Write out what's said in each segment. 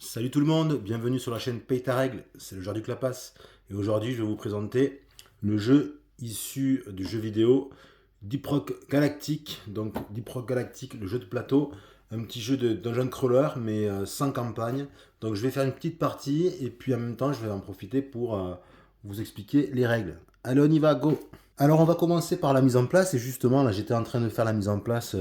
Salut tout le monde, bienvenue sur la chaîne Paye ta règle, c'est le Jardu Clapas. Et aujourd'hui je vais vous présenter le jeu issu du jeu vidéo Deep Rock Galactic. Donc Deep Rock Galactic, le jeu de plateau, un petit jeu de dungeon crawler mais sans campagne. Donc je vais faire une petite partie et puis en même temps je vais en profiter pour vous expliquer les règles. Allez on y va, go. Alors on va commencer par la mise en place et justement là j'étais en train de faire la mise en place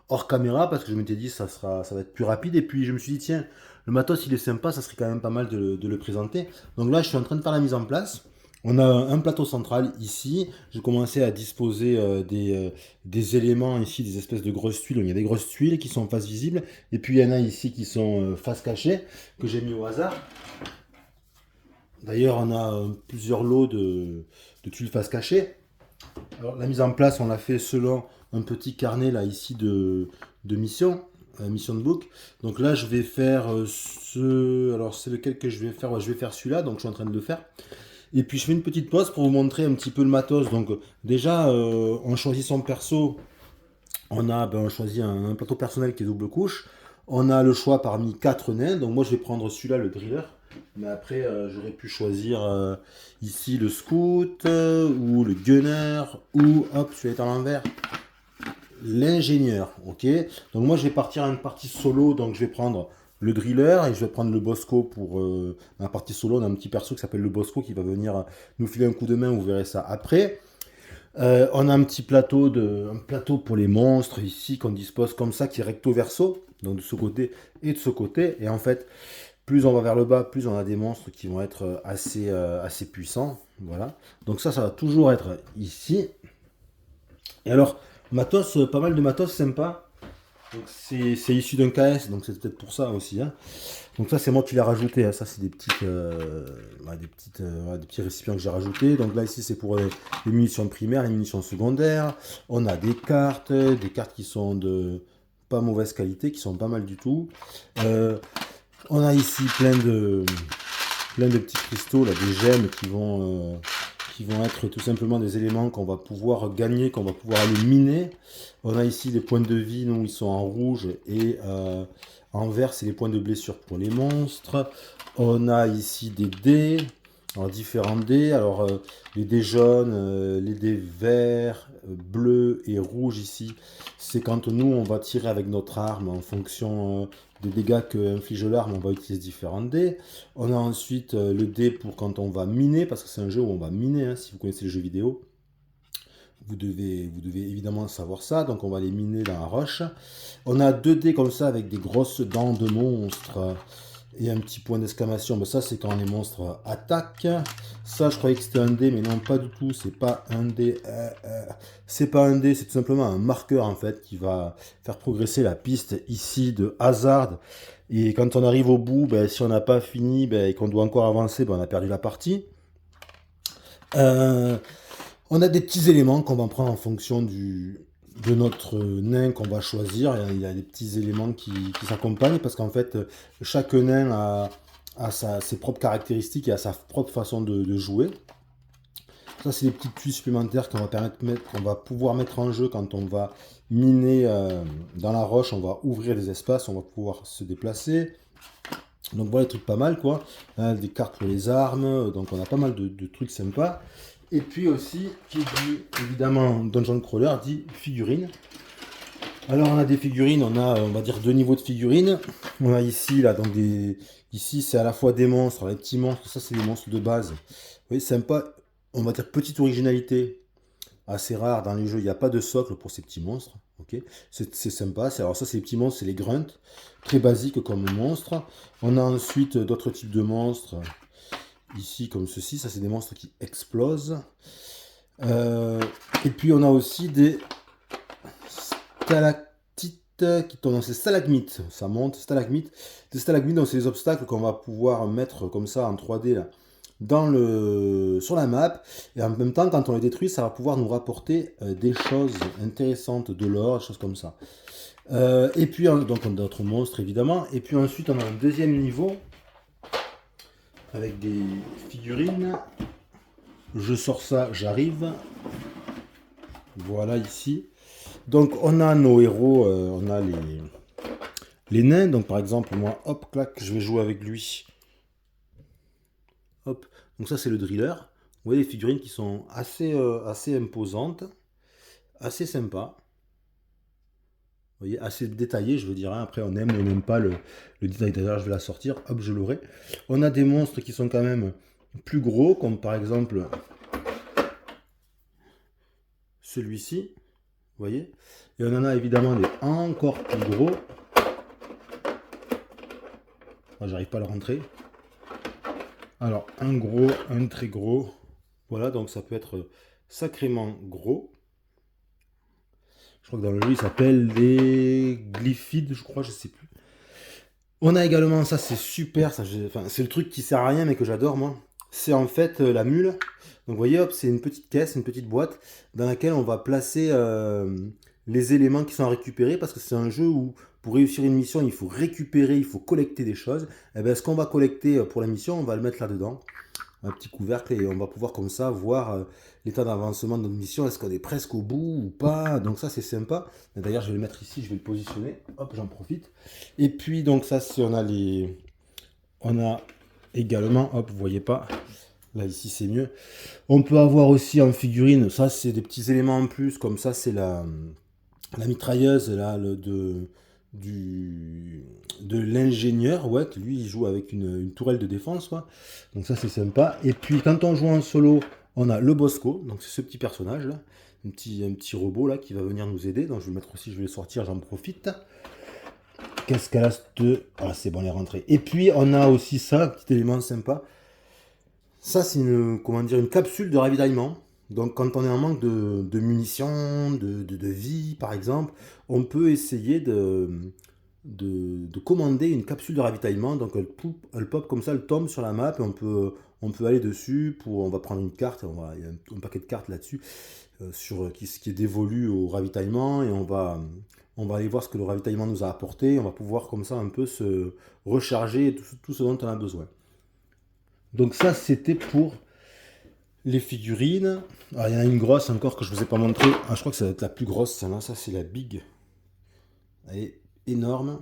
hors caméra parce que je m'étais dit ça va être plus rapide et puis je me suis dit tiens, le matos il est sympa, ça serait quand même pas mal de le présenter. Donc là je suis en train de faire la mise en place. On a un plateau central ici. J'ai commencé à disposer des éléments ici, des espèces de grosses tuiles. Il y a des grosses tuiles qui sont face visible. Et puis il y en a ici qui sont face cachée, que j'ai mis au hasard. D'ailleurs on a plusieurs lots de tuiles face cachée. Alors la mise en place on l'a fait selon un petit carnet là ici de mission. Mission de book. Donc là, je vais faire ce. Alors, c'est lequel que je vais faire? Ouais, je vais faire celui-là, donc je suis en train de le faire. Et puis, je fais une petite pause pour vous montrer un petit peu le matos. Donc, déjà, on choisit son perso. On choisit un plateau personnel qui est double couche. On a le choix parmi 4 nains. Donc, moi, je vais prendre celui-là, le driller. Mais après, j'aurais pu choisir ici le scout, ou le gunner, ou, hop, celui-là est à l'envers, l'ingénieur, ok. Donc moi je vais partir à une partie solo, donc je vais prendre le driller et je vais prendre le Bosco pour ma partie solo. On a un petit perso qui s'appelle le Bosco qui va venir nous filer un coup de main, vous verrez ça après. On a un petit un plateau pour les monstres ici qu'on dispose comme ça qui est recto verso, donc de ce côté et de ce côté. Et en fait, plus on va vers le bas, plus on a des monstres qui vont être assez puissants. Voilà. Donc ça va toujours être ici. Et alors, matos, pas mal de matos sympa. Donc c'est issu d'un KS, donc c'est peut-être pour ça aussi, hein. Donc ça c'est moi qui l'ai rajouté, hein. Ça c'est des petits récipients que j'ai rajoutés. Donc là ici c'est pour les munitions primaires, les munitions secondaires. On a des cartes qui sont de pas mauvaise qualité, qui sont pas mal du tout. On a ici plein de petits cristaux, là, des gemmes qui vont être tout simplement des éléments qu'on va pouvoir gagner, qu'on va pouvoir aller miner. On a ici les points de vie, nous ils sont en rouge et en vert c'est les points de blessure pour les monstres. On a ici des dés, alors différents dés, alors les dés jaunes, les dés verts, bleus et rouges ici, c'est quand nous on va tirer avec notre arme en fonction des dégâts que inflige l'arme, on va utiliser différents dés. On a ensuite le dé pour quand on va miner, parce que c'est un jeu où on va miner, hein, si vous connaissez les jeux vidéo. Vous devez évidemment savoir ça, donc on va les miner dans la roche. On a 2 dés comme ça avec des grosses dents de monstres et un petit point d'exclamation. Ben ça c'est quand les monstres attaquent. Ça je croyais que c'était un dé, mais non pas du tout, c'est pas un dé. C'est pas un dé, c'est tout simplement un marqueur en fait qui va faire progresser la piste ici de hasard. Et quand on arrive au bout, ben, si on n'a pas fini ben, et qu'on doit encore avancer, ben, on a perdu la partie. Euh, on a des petits éléments qu'on va prendre en fonction de notre nain qu'on va choisir. Il y a des petits éléments qui s'accompagnent parce qu'en fait, chaque nain ses propres caractéristiques et a sa propre façon de jouer. Ça, c'est des petites tuiles supplémentaires qu'on va pouvoir mettre en jeu quand on va miner dans la roche. On va ouvrir des espaces, on va pouvoir se déplacer. Donc voilà, des trucs pas mal quoi. Des cartes pour les armes, donc on a pas mal de trucs sympas. Et puis aussi, qui dit évidemment Dungeon Crawler, dit figurines. Alors on a des figurines, on va dire 2 niveaux de figurines. On a ici, là, donc ici c'est à la fois des monstres, les petits monstres, ça c'est des monstres de base. Vous voyez, sympa, on va dire petite originalité, assez rare dans les jeux, il n'y a pas de socle pour ces petits monstres. Ok, c'est sympa. Alors ça c'est les petits monstres, c'est les grunts, très basiques comme monstres. On a ensuite d'autres types de monstres. Ici, comme ceci, ça c'est des monstres qui explosent. Et puis on a aussi des stalactites qui tombent dans ces stalagmites. Ça monte, stalagmites. Des stalagmites, donc c'est des obstacles qu'on va pouvoir mettre comme ça en 3D là, sur la map. Et en même temps, quand on les détruit, ça va pouvoir nous rapporter des choses intéressantes, de l'or, des choses comme ça. Et puis, donc on a d'autres monstres évidemment. Et puis ensuite, on a un deuxième niveau avec des figurines. Je sors ça, j'arrive. Voilà ici. Donc on a nos héros, on a les nains. Donc par exemple, moi, hop, clac, je vais jouer avec lui. Hop, donc ça c'est le driller. Vous voyez les figurines qui sont assez imposantes, assez sympas. Vous voyez, assez détaillées, je veux dire. Hein. Après, on aime ou on n'aime pas le détail. D'ailleurs, je vais la sortir. Hop, je l'aurai. On a des monstres qui sont quand même plus gros, comme par exemple celui-ci. Vous voyez. Et on en a évidemment des encore plus gros. Moi, j'arrive pas à le rentrer. Alors, un gros, un très gros. Voilà, donc ça peut être sacrément gros. Je crois que dans le jeu, il s'appelle les glyphides, je crois, je sais plus. On a également, ça c'est super, ça, enfin, c'est le truc qui sert à rien mais que j'adore moi. C'est en fait la mule. Donc vous voyez, hop, c'est une petite caisse, une petite boîte dans laquelle on va placer les éléments qui sont à récupérer parce que c'est un jeu où pour réussir une mission, il faut récupérer, il faut collecter des choses. Et bien ce qu'on va collecter pour la mission, on va le mettre là-dedans. Un petit couvercle et on va pouvoir comme ça voir l'état d'avancement de notre mission. Est-ce qu'on est presque au bout ou pas? Donc ça c'est sympa. D'ailleurs je vais le mettre ici, je vais le positionner. Hop, j'en profite. Et puis donc ça c'est on a également, hop, vous voyez pas. Là ici c'est mieux. On peut avoir aussi en figurine, ça c'est des petits éléments en plus, comme ça c'est la mitrailleuse là, de l'ingénieur, ouais, qui lui il joue avec une tourelle de défense, quoi. Donc ça c'est sympa. Et puis quand on joue en solo, on a le Bosco, donc c'est ce petit personnage là, un petit robot là qui va venir nous aider. Donc je vais le mettre aussi, je vais le sortir, j'en profite. Qu'est-ce qu'elle a cette... Ah c'est bon, elle est rentrée. Et puis on a aussi ça, petit élément sympa. Ça c'est une, comment dire, une capsule de ravitaillement. Donc quand on est en manque de munitions, de vie par exemple, on peut essayer de commander une capsule de ravitaillement. Donc elle pop comme ça, elle tombe sur la map et on peut aller dessus. On va prendre une carte, il y a un paquet de cartes là-dessus sur ce qui est dévolu au ravitaillement et on va aller voir ce que le ravitaillement nous a apporté. On va pouvoir comme ça un peu se recharger tout ce dont on a besoin. Donc ça c'était pour les figurines. Alors, il y en a une grosse encore que je ne vous ai pas montré. Ah, je crois que ça va être la plus grosse, celle-là. Ça, c'est la Big. Elle est énorme.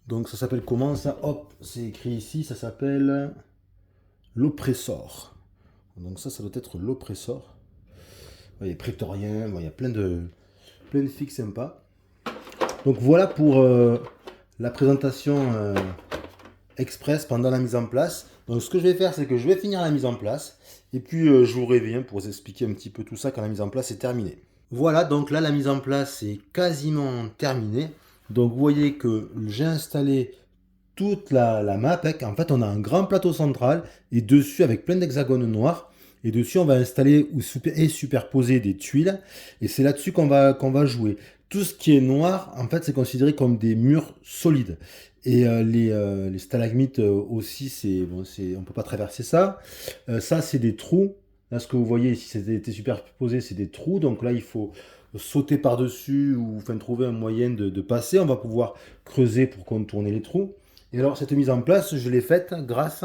Donc, ça s'appelle comment ça? Hop, c'est écrit ici. Ça s'appelle l'oppressor. Donc, ça doit être l'oppressor. Il y a prétorien. Il y a plein de figues sympas. Donc, voilà pour la présentation express pendant la mise en place. Donc, ce que je vais faire, c'est que je vais finir la mise en place. Et puis, je vous reviens pour vous expliquer un petit peu tout ça quand la mise en place est terminée. Voilà, donc là, la mise en place est quasiment terminée. Donc, vous voyez que j'ai installé toute la map. En fait, on a un grand plateau central et dessus, avec plein d'hexagones noirs. Et dessus, on va installer et superposer des tuiles. Et c'est là-dessus qu'on va jouer. Tout ce qui est noir, en fait, c'est considéré comme des murs solides. Et les stalagmites aussi, on ne peut pas traverser ça. Ça, c'est des trous. Là, ce que vous voyez ici, c'était superposé, c'est des trous. Donc là, il faut sauter par-dessus ou enfin, trouver un moyen de passer. On va pouvoir creuser pour contourner les trous. Et alors, cette mise en place, je l'ai faite grâce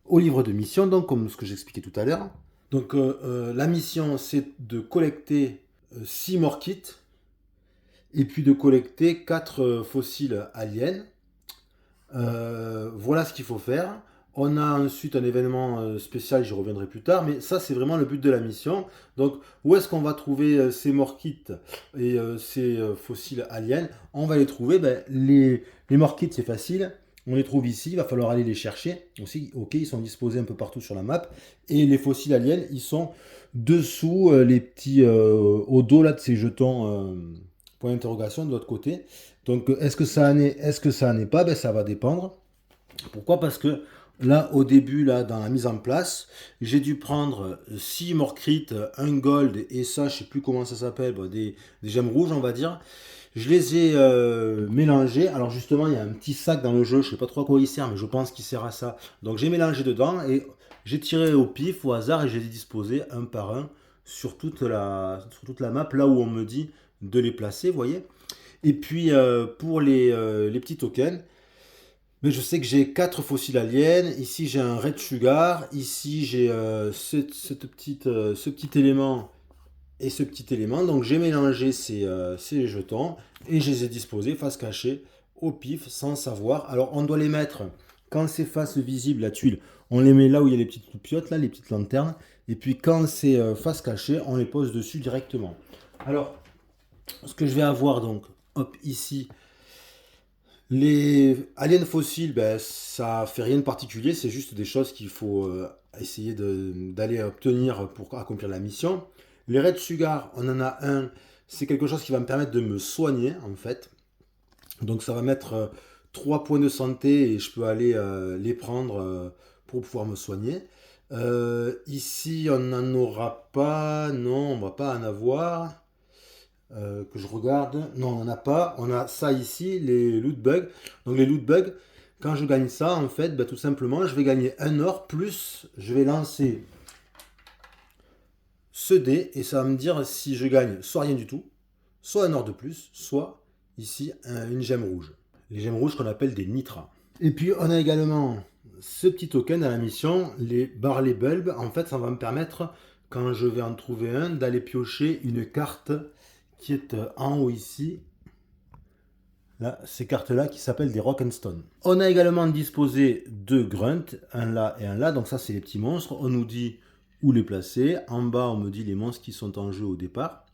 au livre de mission, donc comme ce que j'expliquais tout à l'heure. Donc, la mission, c'est de collecter 6 morts kits et puis de collecter 4 fossiles aliens. Voilà ce qu'il faut faire. On a ensuite un événement spécial, j'y reviendrai plus tard, mais ça c'est vraiment le but de la mission. Donc où est-ce qu'on va trouver ces morts kits et ces fossiles aliens? On va les trouver, les morts kits c'est facile, on les trouve ici, il va falloir aller les chercher. Aussi, ok, ils sont disposés un peu partout sur la map. Et les fossiles aliens, ils sont dessous les petits au dos là de ces jetons point d'interrogation de l'autre côté. Donc, est-ce que ça en est, est-ce que ça en est pas? Ben, ça va dépendre. Pourquoi? Parce que là, au début, là, dans la mise en place, j'ai dû prendre 6 morcrites, un gold et ça, je sais plus comment ça s'appelle, des gemmes rouges, on va dire. Je les ai mélangés. Alors justement, il y a un petit sac dans le jeu, je sais pas trop à quoi il sert, mais je pense qu'il sert à ça. Donc j'ai mélangé dedans et j'ai tiré au pif, au hasard, et je les ai disposés un par un sur toute la map, là où on me dit de les placer, vous voyez. Et puis pour les petits tokens, mais je sais que j'ai 4 fossiles aliens. Ici j'ai un red sugar. Ici j'ai ce petit élément et ce petit élément. Donc j'ai mélangé ces jetons et je les ai disposés face cachée au pif sans savoir. Alors on doit les mettre quand c'est face visible la tuile, on les met là où il y a les petites loupiottes, là les petites lanternes. Et puis quand c'est face cachée, on les pose dessus directement. Alors ce que je vais avoir donc, hop ici. Les aliens fossiles, ben, ça fait rien de particulier, c'est juste des choses qu'il faut essayer d'aller obtenir pour accomplir la mission. Les Red Sugar, on en a un, c'est quelque chose qui va me permettre de me soigner en fait. Donc ça va mettre 3 points de santé et je peux aller les prendre pour pouvoir me soigner. Ici, on n'en aura pas, non, on va pas en avoir. Que je regarde. Non, on n'en a pas. On a ça ici, les loot bugs. Donc les loot bugs, quand je gagne ça, en fait, bah, tout simplement, je vais gagner un or plus je vais lancer ce dé et ça va me dire si je gagne soit rien du tout, soit un or de plus, soit ici une gemme rouge. Les gemmes rouges qu'on appelle des nitras. Et puis on a également ce petit token à la mission, les Barley Bulbs. En fait, ça va me permettre, quand je vais en trouver un, d'aller piocher une carte qui est en haut ici. Là, ces cartes-là qui s'appellent des Rock'n'Stone. On a également disposé deux grunts, un là et un là. Donc ça, c'est les petits monstres. On nous dit où les placer. En bas, on me dit les monstres qui sont en jeu au départ.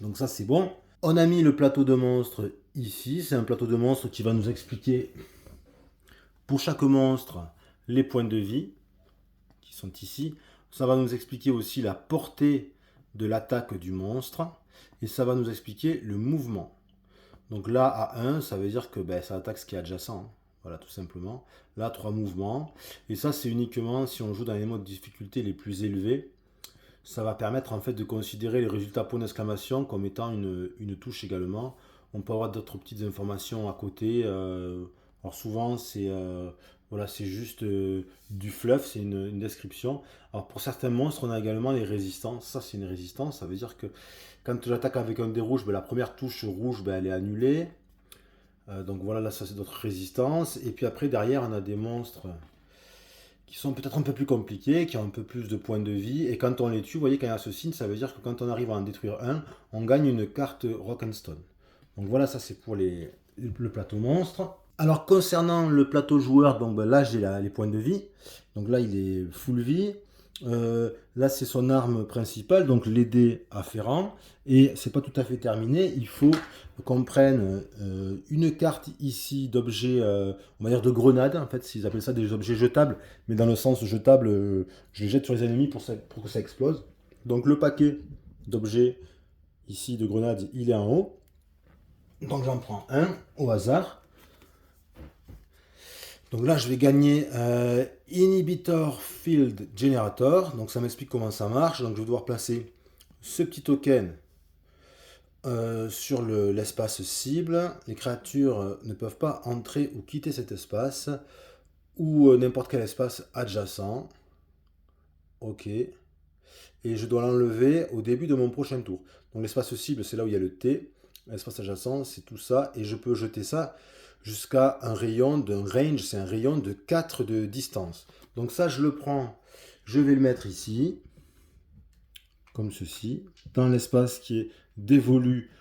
Donc ça, c'est bon. On a mis le plateau de monstres ici. C'est un plateau de monstres qui va nous expliquer pour chaque monstre les points de vie qui sont ici. Ça va nous expliquer aussi la portée de l'attaque du monstre. Et ça va nous expliquer le mouvement. Donc là, à 1, ça veut dire que ça attaque ce qui est adjacent. Hein. Voilà, tout simplement. Là, 3 mouvements. Et ça, c'est uniquement si on joue dans les modes de difficulté les plus élevés. Ça va permettre en fait de considérer les résultats point d'exclamation comme étant une touche également. On peut avoir d'autres petites informations à côté. Alors souvent, voilà, c'est juste du fluff, c'est une description. Alors pour certains monstres, on a également les résistances. Ça, c'est une résistance. Ça veut dire que quand j'attaque avec un dé rouge, la première touche rouge, elle est annulée. Donc voilà, là, ça c'est d'autres résistances. Et puis après, derrière, on a des monstres qui sont peut-être un peu plus compliqués, qui ont un peu plus de points de vie. Et quand on les tue, vous voyez, quand il y a ce signe, ça veut dire que quand on arrive à en détruire un, on gagne une carte Rock'n'Stone. Donc voilà, ça c'est pour le plateau monstre. Alors concernant le plateau joueur, donc là j'ai les points de vie. Donc là il est full vie. Là c'est son arme principale, donc les dés afférents. Et c'est pas tout à fait terminé. Il faut qu'on prenne une carte ici d'objets, on va dire de grenades. En fait, ils appellent ça des objets jetables, mais dans le sens jetable, je les jette sur les ennemis pour que ça explose. Donc le paquet d'objets ici de grenades, il est en haut. Donc j'en prends un au hasard. Donc là, je vais gagner Inhibitor Field Generator. Donc ça m'explique comment ça marche. Donc je vais devoir placer ce petit token sur l'espace cible. Les créatures ne peuvent pas entrer ou quitter cet espace ou n'importe quel espace adjacent. Ok. Et je dois l'enlever au début de mon prochain tour. Donc l'espace cible, c'est là où il y a le T. L'espace adjacent, c'est tout ça. Et je peux jeter ça jusqu'à un rayon d'un range, c'est un rayon de 4 de distance. Donc ça, je le prends, je vais le mettre ici, comme ceci, dans l'espace qui est dévolu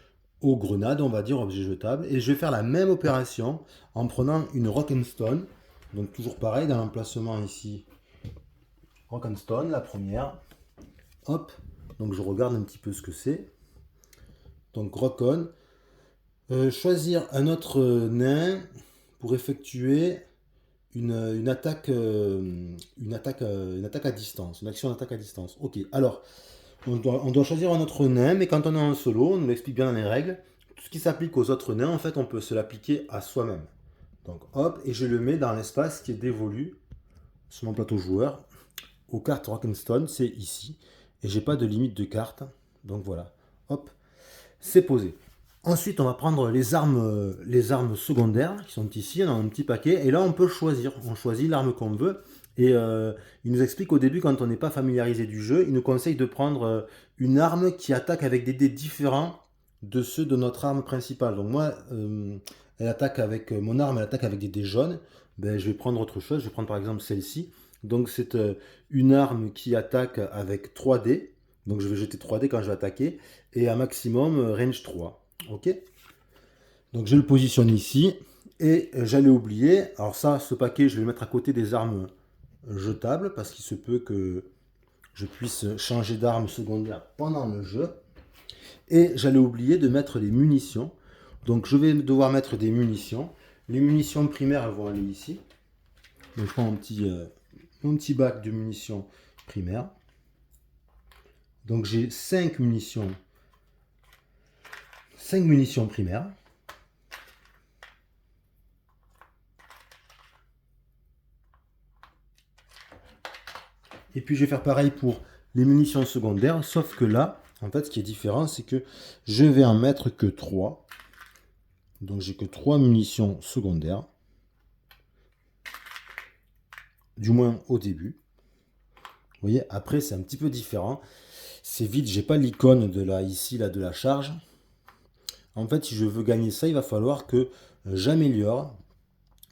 aux grenades, on va dire, objet jetable. Et je vais faire la même opération en prenant une Rock'n'Stone. Donc toujours pareil, dans l'emplacement ici, Rock'n'Stone, la première. Hop, donc je regarde un petit peu ce que c'est. Donc Rock'on. Choisir un autre nain pour effectuer une attaque à distance, une action d'attaque à distance. Ok, alors on doit choisir un autre nain, mais quand on est en solo, on nous l'explique bien dans les règles. Tout ce qui s'applique aux autres nains, en fait, on peut se l'appliquer à soi-même. Donc hop, et je le mets dans l'espace qui est dévolu sur mon plateau joueur aux cartes Rock'n'Stone, c'est ici, et j'ai pas de limite de cartes, donc voilà, hop, c'est posé. Ensuite, on va prendre les armes secondaires qui sont ici, on a un petit paquet, et là on peut choisir, on choisit l'arme qu'on veut, et il nous explique au début, quand on n'est pas familiarisé du jeu, il nous conseille de prendre une arme qui attaque avec des dés différents de ceux de notre arme principale. Donc moi, elle attaque avec, mon arme elle attaque avec des dés jaunes, je vais prendre autre chose, je vais prendre par exemple celle-ci. Donc c'est une arme qui attaque avec 3 dés, Donc je vais jeter 3 dés quand je vais attaquer. Et un maximum range 3. Ok. Donc je le positionne ici. Et j'allais oublier. Alors ça, ce paquet, je vais le mettre à côté des armes jetables. Parce qu'il se peut que je puisse changer d'arme secondaire pendant le jeu. Et j'allais oublier de mettre les munitions. Donc je vais devoir mettre des munitions. Les munitions primaires, elles vont aller ici. Donc je prends mon petit bac de munitions primaires. Donc j'ai 5 munitions primaires. Et puis je vais faire pareil pour les munitions secondaires, sauf que là, en fait, ce qui est différent, c'est que je vais en mettre que 3. Donc j'ai que 3 munitions secondaires. Du moins au début. Vous voyez, après c'est un petit peu différent. C'est vide, j'ai pas l'icône de de la charge. En fait, si je veux gagner ça, il va falloir que j'améliore,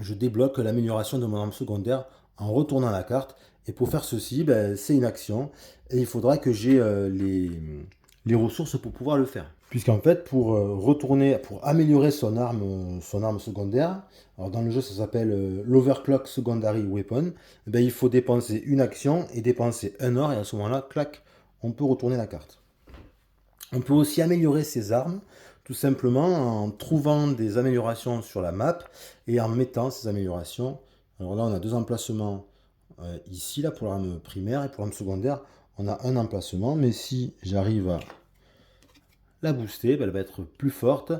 je débloque l'amélioration de mon arme secondaire en retournant la carte. Et pour faire ceci, ben, c'est une action. Et il faudra que j'ai les ressources pour pouvoir le faire. Puisqu'en fait, pour améliorer son arme secondaire, alors dans le jeu ça s'appelle l'Overclock Secondary Weapon, ben, il faut dépenser une action et dépenser un or, et à ce moment-là, clac, on peut retourner la carte. On peut aussi améliorer ses armes, tout simplement en trouvant des améliorations sur la map et en mettant ces améliorations. Alors là, on a 2 emplacements ici, là, pour l'arme primaire, et pour l'arme secondaire, on a un emplacement, mais si j'arrive à la booster, ben, elle va être plus forte,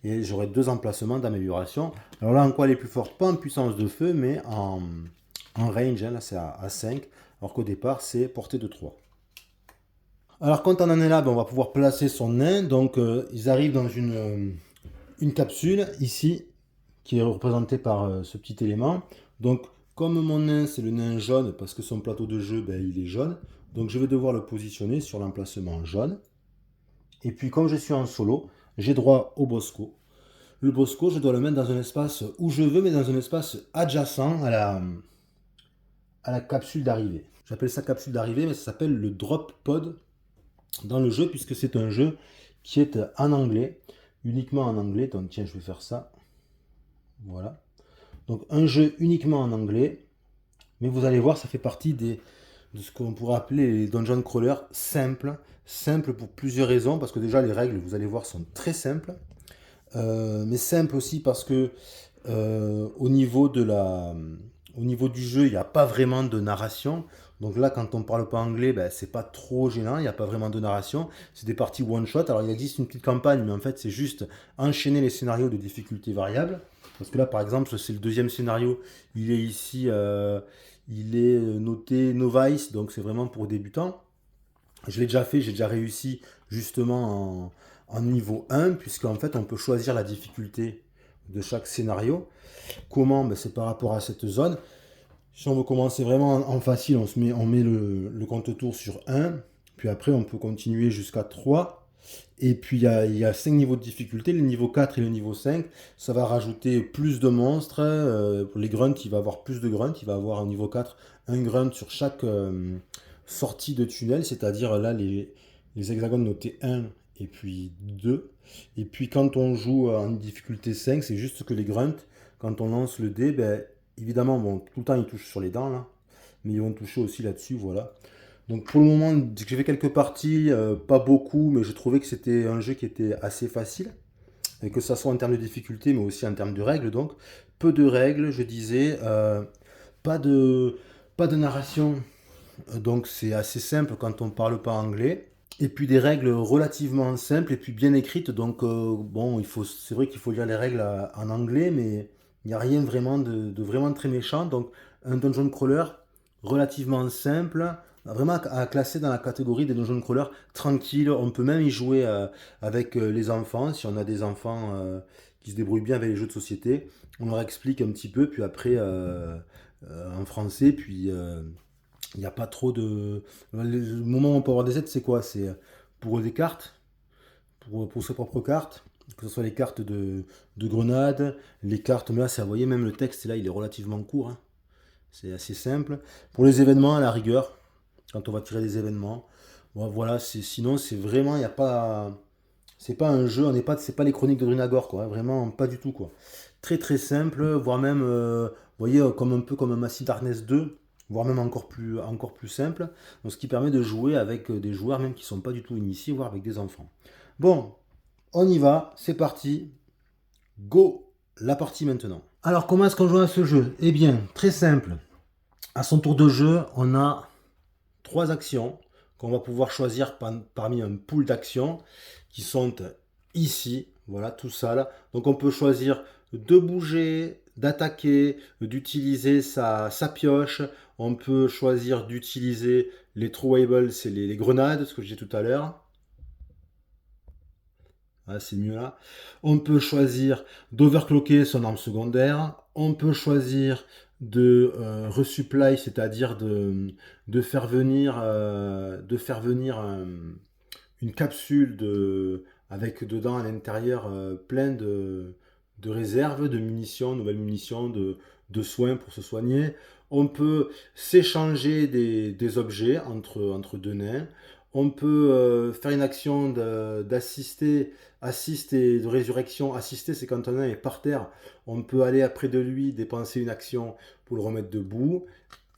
et j'aurai 2 emplacements d'amélioration. Alors là, en quoi elle est plus forte? Pas en puissance de feu, mais en range, hein, là c'est à 5, alors qu'au départ, c'est portée de 3. Alors quand on en est là, ben, on va pouvoir placer son nain. Donc ils arrivent dans une capsule ici, qui est représentée par ce petit élément. Donc comme mon nain c'est le nain jaune, parce que son plateau de jeu ben, il est jaune, donc je vais devoir le positionner sur l'emplacement jaune. Et puis comme je suis en solo, j'ai droit au bosco. Le bosco, je dois le mettre dans un espace où je veux, mais dans un espace adjacent à la capsule d'arrivée. J'appelle ça capsule d'arrivée, mais ça s'appelle le drop pod dans le jeu, puisque c'est un jeu qui est en anglais, uniquement en anglais. Donc tiens, je vais faire ça. Voilà. Donc un jeu uniquement en anglais, mais vous allez voir, ça fait partie de ce qu'on pourrait appeler les dungeon crawlers simples. Simples pour plusieurs raisons, parce que déjà les règles, vous allez voir, sont très simples. Mais simples aussi parce que au niveau du jeu, il n'y a pas vraiment de narration. Donc là, quand on ne parle pas anglais, ben, c'est pas trop gênant, il n'y a pas vraiment de narration. C'est des parties one-shot. Alors il existe une petite campagne, mais en fait, c'est juste enchaîner les scénarios de difficulté variable. Parce que là, par exemple, c'est le 2e scénario. Il est ici, il est noté Novice, donc c'est vraiment pour débutants. Je l'ai déjà fait, j'ai déjà réussi justement en niveau 1, puisqu'en fait, on peut choisir la difficulté de chaque scénario. Comment? Ben, c'est par rapport à cette zone. Si on veut commencer vraiment en facile, on met le compte-tour sur 1, puis après on peut continuer jusqu'à 3. Et puis il y a 5 niveaux de difficulté, le niveau 4 et le niveau 5, ça va rajouter plus de monstres. Pour les grunts, il va avoir plus de grunts, il va avoir au niveau 4 un grunt sur chaque sortie de tunnel, c'est-à-dire là les hexagones notés 1 et puis 2. Et puis quand on joue en difficulté 5, c'est juste que les grunts, quand on lance le dé, ben, évidemment, bon, tout le temps ils touchent sur les dents là, mais ils vont toucher aussi là-dessus, voilà. Donc pour le moment, j'ai fait quelques parties, pas beaucoup, mais je trouvais que c'était un jeu qui était assez facile, et que ça soit en termes de difficulté, mais aussi en termes de règles. Donc peu de règles, je disais, pas de, pas de narration, donc c'est assez simple quand on parle pas anglais. Et puis des règles relativement simples et puis bien écrites. Donc bon, c'est vrai qu'il faut lire les règles en anglais, mais il n'y a rien vraiment de vraiment très méchant. Donc un dungeon crawler relativement simple, vraiment à classer dans la catégorie des dungeon crawlers tranquilles. On peut même y jouer avec les enfants, si on a des enfants qui se débrouillent bien avec les jeux de société. On leur explique un petit peu, puis après en français, puis il n'y a pas trop de... Le moment où on peut avoir des aides, c'est quoi? C'est pour des cartes, pour ses propres cartes, que ce soit les cartes de grenade, les cartes... Mais là, vous voyez, même le texte, là, il est relativement court, hein. C'est assez simple. Pour les événements, à la rigueur, quand on va tirer des événements, Bon, voilà, sinon c'est vraiment, il n'y a pas. C'est pas un jeu, on n'est pas, c'est pas les chroniques de Drunagor, quoi, hein, vraiment pas du tout, quoi. Très très simple, voire même, vous voyez, comme un peu comme un Massive Darkness 2, voire même encore plus simple, donc ce qui permet de jouer avec des joueurs même qui sont pas du tout initiés, voire avec des enfants. Bon, on y va, c'est parti, go, la partie maintenant. Alors comment est-ce qu'on joue à ce jeu? Eh bien, très simple. À son tour de jeu, on a trois actions qu'on va pouvoir choisir parmi un pool d'actions qui sont ici. Voilà, tout ça là. Donc on peut choisir de bouger, d'attaquer, d'utiliser sa pioche. On peut choisir d'utiliser les throwables, c'est les grenades, ce que j'ai tout à l'heure. Ah, c'est mieux là. On peut choisir d'overclocker son arme secondaire. On peut choisir de resupply, c'est-à-dire de faire venir une capsule avec dedans à l'intérieur plein de réserves, de munitions, nouvelles munitions, de soins pour se soigner. On peut s'échanger des objets entre deux nains. On peut faire une action d'assister, assist et de résurrection. Assister, c'est quand un nain est par terre. On peut aller après de lui, dépenser une action pour le remettre debout.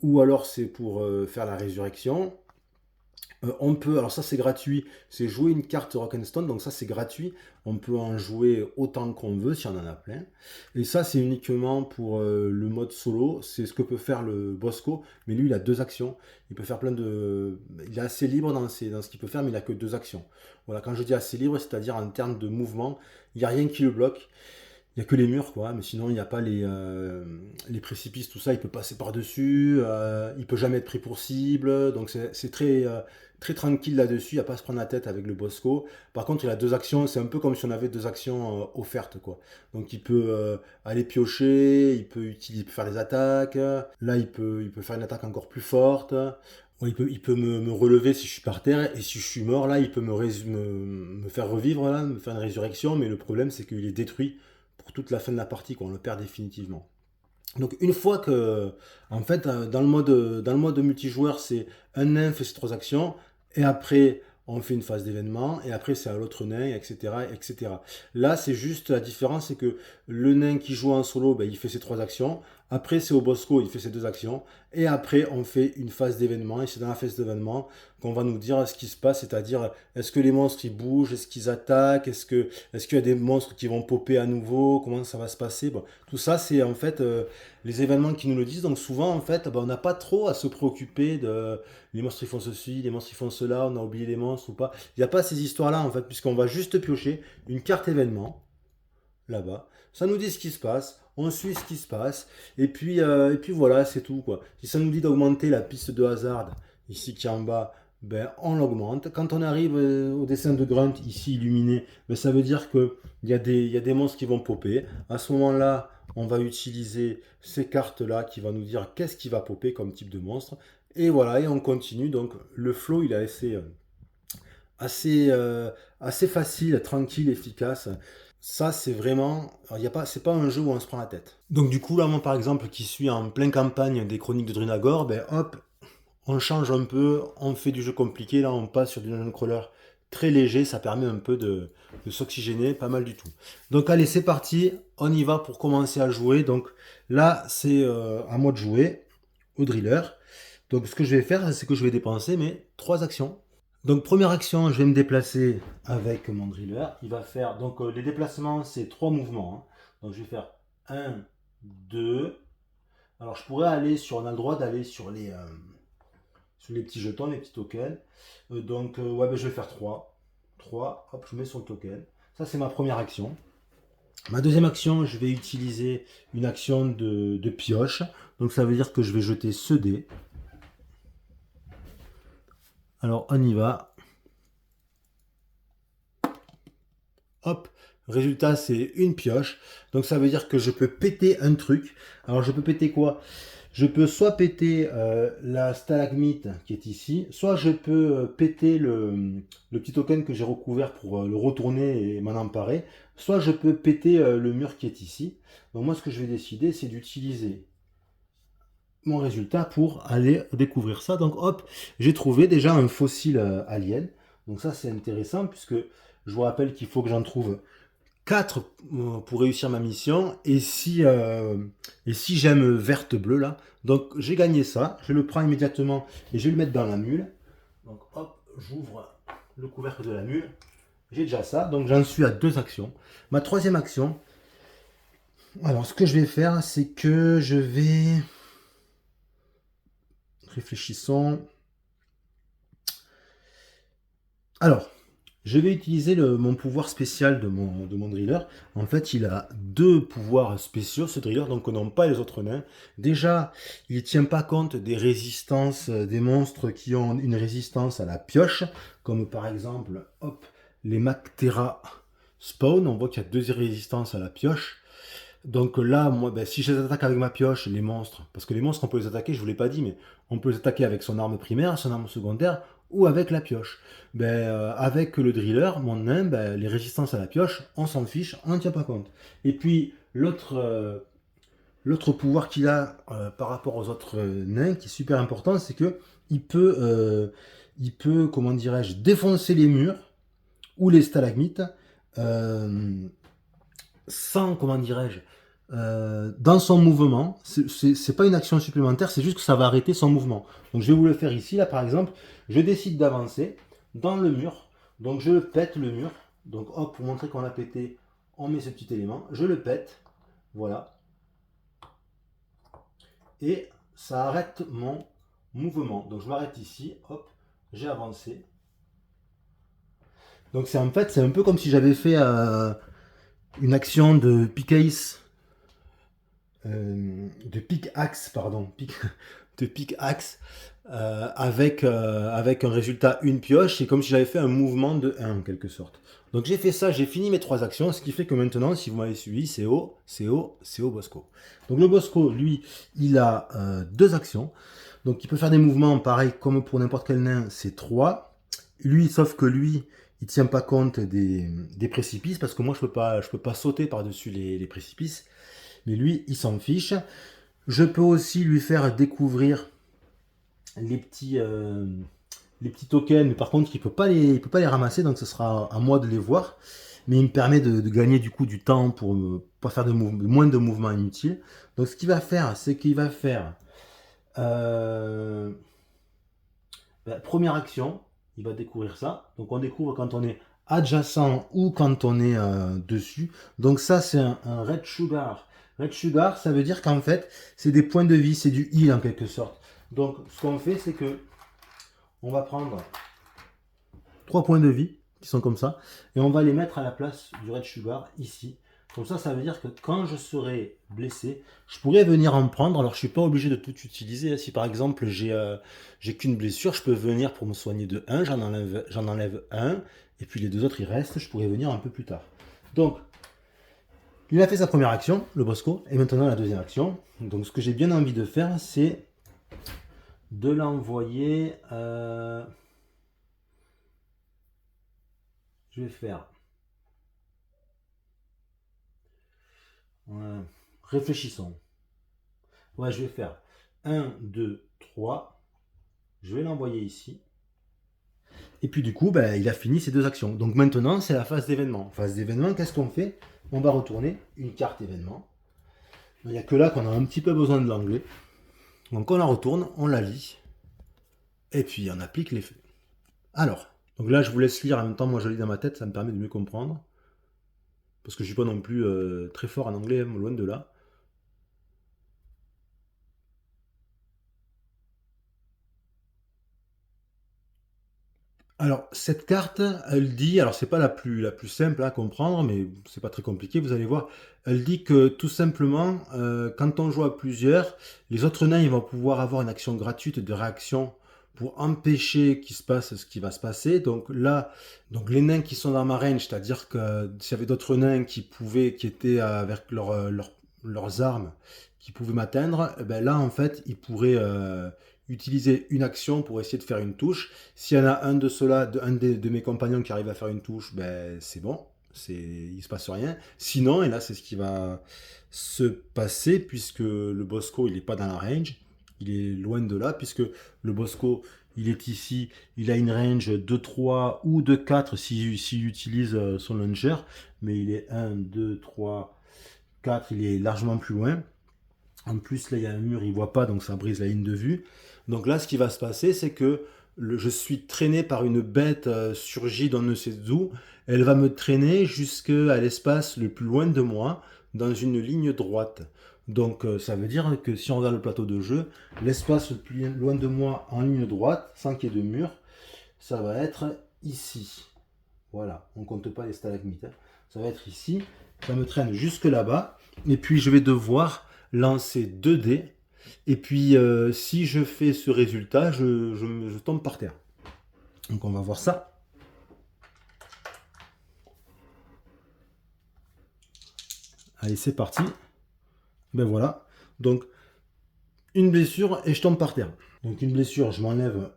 Ou alors c'est pour faire la résurrection. On peut, alors ça c'est gratuit, c'est jouer une carte Rock'n'Stone, donc ça c'est gratuit, on peut en jouer autant qu'on veut si on en a plein. Et ça c'est uniquement pour le mode solo, c'est ce que peut faire le Bosco, mais lui il a deux actions, il peut faire plein de... Il est assez libre dans ce qu'il peut faire, mais il a que deux actions. Voilà, quand je dis assez libre, c'est-à-dire en termes de mouvement, il n'y a rien qui le bloque. Il n'y a que les murs, quoi, mais sinon il n'y a pas les précipices, tout ça, il peut passer par-dessus, il peut jamais être pris pour cible, donc c'est très, très tranquille là-dessus, il n'y a pas à se prendre la tête avec le Bosco. Par contre, il a deux actions, c'est un peu comme si on avait deux actions offertes, quoi. Donc il peut aller piocher, il peut faire des attaques, là il peut faire une attaque encore plus forte. Ouais, il peut me relever si je suis par terre, et si je suis mort, là, il peut me faire revivre, là, me faire une résurrection, mais le problème, c'est qu'il est détruit pour toute la fin de la partie, quoi. On le perd définitivement. Donc, une fois que, en fait, dans le mode multijoueur, c'est un nain fait ses trois actions, et après, on fait une phase d'événement, et après, c'est à l'autre nain, etc., etc. Là, c'est juste, la différence, c'est que le nain qui joue en solo, ben, il fait ses trois actions, après, c'est au Bosco, il fait ses deux actions, et après, on fait une phase d'événement, et c'est dans la phase d'événement qu'on va nous dire ce qui se passe, c'est-à-dire, est-ce que les monstres, ils bougent, est-ce qu'ils attaquent, est-ce qu'il y a des monstres qui vont popper à nouveau, comment ça va se passer, bon, tout ça, c'est en fait les événements qui nous le disent. Donc souvent, en fait, ben, on n'a pas trop à se préoccuper de les monstres ils font ceci, les monstres ils font cela, on a oublié les monstres ou pas. Il n'y a pas ces histoires-là, en fait, puisqu'on va juste piocher une carte événement là-bas. Ça nous dit ce qui se passe, on suit ce qui se passe, et puis voilà, c'est tout, quoi. Si ça nous dit d'augmenter la piste de hasard, ici qui est en bas, ben, on l'augmente. Quand on arrive au dessin de Grunt, ici illuminé, ben, ça veut dire qu'il il y a des monstres qui vont popper. À ce moment-là, on va utiliser ces cartes-là qui vont nous dire qu'est-ce qui va popper comme type de monstre. Et voilà, et on continue. Donc le flow, il est assez, assez facile, tranquille, efficace. Ça, c'est vraiment. Il y a pas, c'est pas un jeu où on se prend la tête. Donc, du coup, là, moi, par exemple, qui suis en pleine campagne des Chroniques de Drunagor, ben hop, on change un peu, on fait du jeu compliqué, là, on passe sur du dungeon crawler très léger, ça permet un peu de s'oxygéner, pas mal du tout. Donc, allez, c'est parti, on y va pour commencer à jouer. Donc, là, c'est à moi de jouer au driller. Donc, ce que je vais faire, c'est que je vais dépenser mes trois actions. Donc première action, je vais me déplacer avec mon driller. Il va faire, donc les déplacements, c'est trois mouvements, hein. Donc je vais faire un, 2. Alors je pourrais aller sur, on a le droit d'aller sur les petits jetons, les petits tokens. Ouais, ben, je vais faire 3. 3, hop, je mets sur le token. Ça c'est ma première action. Ma deuxième action, je vais utiliser une action de pioche. Donc ça veut dire que je vais jeter ce dé. Alors on y va. Hop, résultat c'est une pioche. Donc ça veut dire que je peux péter un truc. Alors je peux péter quoi? Je peux soit péter la stalagmite qui est ici, soit je peux péter le petit token que j'ai recouvert pour le retourner et m'en emparer, soit je peux péter le mur qui est ici. Donc moi ce que je vais décider c'est d'utiliser mon résultat pour aller découvrir ça. Donc hop, j'ai trouvé déjà un fossile alien. Donc ça c'est intéressant puisque je vous rappelle qu'il faut que j'en trouve 4 pour réussir ma mission. Et si j'aime verte bleue là, donc j'ai gagné ça. Je le prends immédiatement et je vais le mettre dans la mule. Donc hop, j'ouvre le couvercle de la mule. J'ai déjà ça, donc j'en suis à 2 actions. Ma troisième action, alors ce que je vais faire, c'est que je vais... Réfléchissons. Alors, je vais utiliser mon pouvoir spécial de mon driller. En fait, il a 2 pouvoirs spéciaux, ce driller, donc que n'ont pas les autres nains. Déjà, il ne tient pas compte des résistances des monstres qui ont une résistance à la pioche, comme par exemple, hop, les Mactera spawn. On voit qu'il y a 2 résistances à la pioche. Donc là, moi, ben, si je les attaque avec ma pioche, les monstres, parce que les monstres, on peut les attaquer, je vous l'ai pas dit, mais on peut les attaquer avec son arme primaire, son arme secondaire, ou avec la pioche. Ben, avec le driller, mon nain, ben, les résistances à la pioche, on s'en fiche, on n'en tient pas compte. Et puis, l'autre pouvoir qu'il a par rapport aux autres nains, qui est super important, c'est que il peut, comment dirais-je, défoncer les murs ou les stalagmites euh, sans, comment dirais-je, dans son mouvement. C'est pas une action supplémentaire, c'est juste que ça va arrêter son mouvement. Donc je vais vous le faire ici, là par exemple, je décide d'avancer dans le mur, donc je pète le mur, donc hop, pour montrer qu'on l'a pété, on met ce petit élément, je le pète, voilà, et ça arrête mon mouvement. Donc je m'arrête ici, hop, j'ai avancé. Donc c'est en fait, c'est un peu comme si j'avais fait une action de pickaxe de pickaxe, pardon, de pickaxe avec un résultat une pioche. C'est comme si j'avais fait un mouvement de 1 en quelque sorte. Donc j'ai fait ça, j'ai fini mes 3 actions, ce qui fait que maintenant, si vous m'avez suivi, c'est au Bosco. Donc le Bosco, lui, il a 2 actions. Donc il peut faire des mouvements pareil comme pour n'importe quel nain, c'est 3. Lui, sauf que lui, il tient pas compte des précipices, parce que moi je peux pas sauter par-dessus les précipices. Mais lui, il s'en fiche. Je peux aussi lui faire découvrir les les petits tokens, mais par contre, il peut pas les ramasser, donc ce sera à moi de les voir. Mais il me permet de gagner du coup du temps pour pas faire moins de mouvements inutiles. Donc ce qu'il va faire, c'est qu'il va faire euh, première action, il va découvrir ça. Donc on découvre quand on est adjacent ou quand on est dessus. Donc ça c'est un red sugar. Red sugar, ça veut dire qu'en fait c'est des points de vie, c'est du heal en quelque sorte. Donc ce qu'on fait c'est que on va prendre 3 points de vie qui sont comme ça et on va les mettre à la place du red sugar ici. Comme ça veut dire que quand je serai blessé, je pourrais venir en prendre. Alors, je suis pas obligé de tout utiliser. Si par exemple, j'ai qu'une blessure, je peux venir pour me soigner de 1, j'en enlève un, et puis les 2 autres, ils restent. Je pourrais venir un peu plus tard. Donc, il a fait sa première action, le Bosco, et maintenant la deuxième action. Donc, ce que j'ai bien envie de faire, c'est de l'envoyer. Je vais faire. Réfléchissons. Ouais, je vais faire 1, 2, 3. Je vais l'envoyer ici. Et puis du coup, ben, il a fini ses 2 actions. Donc maintenant, c'est la phase d'événement. Phase d'événement, qu'est-ce qu'on fait? On va retourner une carte événement. Il n'y a que là qu'on a un petit peu besoin de l'anglais. Donc on la retourne, on la lit. Et puis on applique l'effet. Alors, donc là je vous laisse lire en même temps, moi je lis dans ma tête, ça me permet de mieux comprendre. Parce que je ne suis pas non plus très fort en anglais, hein, loin de là. Alors, cette carte, elle dit, alors c'est pas la plus simple à comprendre, mais c'est pas très compliqué, vous allez voir. Elle dit que tout simplement, quand on joue à plusieurs, les autres nains, ils vont pouvoir avoir une action gratuite de réaction pour empêcher qu'il se passe ce qui va se passer. Donc là, donc les nains qui sont dans ma range, c'est-à-dire que s'il y avait d'autres nains qui étaient avec leurs armes, qui pouvaient m'atteindre, eh ben là, en fait, ils pourraient utiliser une action pour essayer de faire une touche. S'il y en a un de ceux-là, de mes compagnons qui arrive à faire une touche, ben c'est bon, il se passe rien. Sinon, et là c'est ce qui va se passer puisque le Bosco il n'est pas dans la range, il est loin de là, puisque le Bosco, il est ici, il a une range de 3 ou de 4 s'il utilise son launcher, mais il est 1, 2, 3, 4, il est largement plus loin. En plus, là, il y a un mur, il ne voit pas, donc ça brise la ligne de vue. Donc là, ce qui va se passer, c'est que je suis traîné par une bête surgie d'on ne sait d'où. Elle va me traîner jusqu'à l'espace le plus loin de moi, dans une ligne droite. Donc ça veut dire que si on regarde le plateau de jeu, l'espace le plus loin de moi en ligne droite, sans qu'il y ait de mur, ça va être ici. Voilà, on ne compte pas les stalagmites. Hein. Ça va être ici, ça me traîne jusque là-bas, et puis je vais devoir lancer 2 dés, et puis si je fais ce résultat, je tombe par terre. Donc on va voir ça. Allez, c'est parti. Ben voilà, donc une blessure et je tombe par terre. Donc une blessure, je m'enlève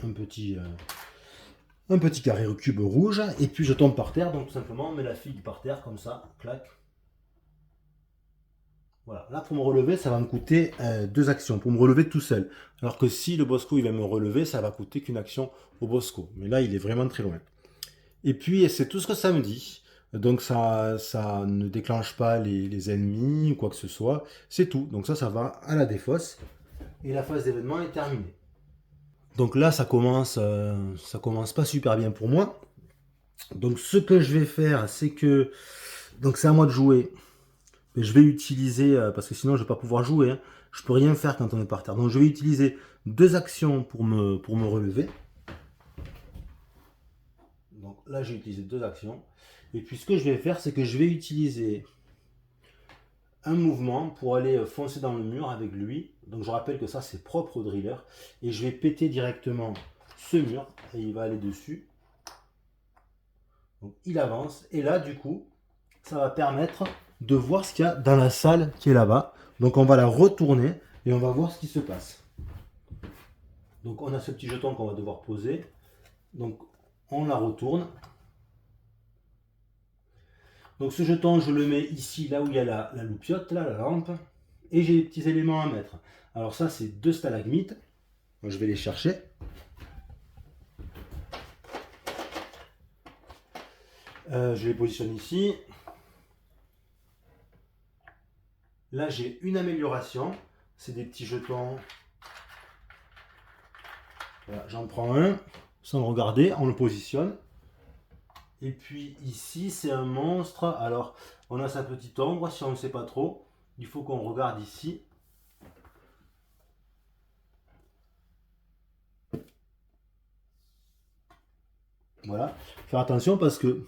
un petit carré cube rouge, et puis je tombe par terre, donc tout simplement on met la figue par terre comme ça, clac. Voilà, là pour me relever, ça va me coûter 2 actions, pour me relever tout seul. Alors que si le Bosco il va me relever, ça va coûter qu'une action au Bosco. Mais là, il est vraiment très loin. Et puis, c'est tout ce que ça me dit. Donc ça ne déclenche pas les ennemis ou quoi que ce soit. C'est tout. Donc ça va à la défausse. Et la phase d'événement est terminée. Donc là, ça commence pas super bien pour moi. Donc ce que je vais faire, c'est que... Donc c'est à moi de jouer. Mais je vais utiliser, parce que sinon je ne vais pas pouvoir jouer, hein. Je ne peux rien faire quand on est par terre. Donc je vais utiliser 2 actions pour me relever. Donc là j'ai utilisé 2 actions. Et puis ce que je vais faire, c'est que je vais utiliser un mouvement pour aller foncer dans le mur avec lui. Donc je rappelle que ça c'est propre au driller. Et je vais péter directement ce mur et il va aller dessus. Donc il avance. Et là du coup, ça va permettre de voir ce qu'il y a dans la salle qui est là-bas. Donc on va la retourner et on va voir ce qui se passe. Donc on a ce petit jeton qu'on va devoir poser. Donc on la retourne. Donc ce jeton, je le mets ici, là où il y a la loupiote, là, la lampe. Et j'ai des petits éléments à mettre. Alors ça, c'est 2 stalagmites. Donc, je vais les chercher. Je les positionne ici. Là, j'ai une amélioration. C'est des petits jetons. Voilà, j'en prends un. Sans le regarder, on le positionne. Et puis ici, c'est un monstre. Alors, on a sa petite ombre. Si on ne sait pas trop, il faut qu'on regarde ici. Voilà. Faire attention parce que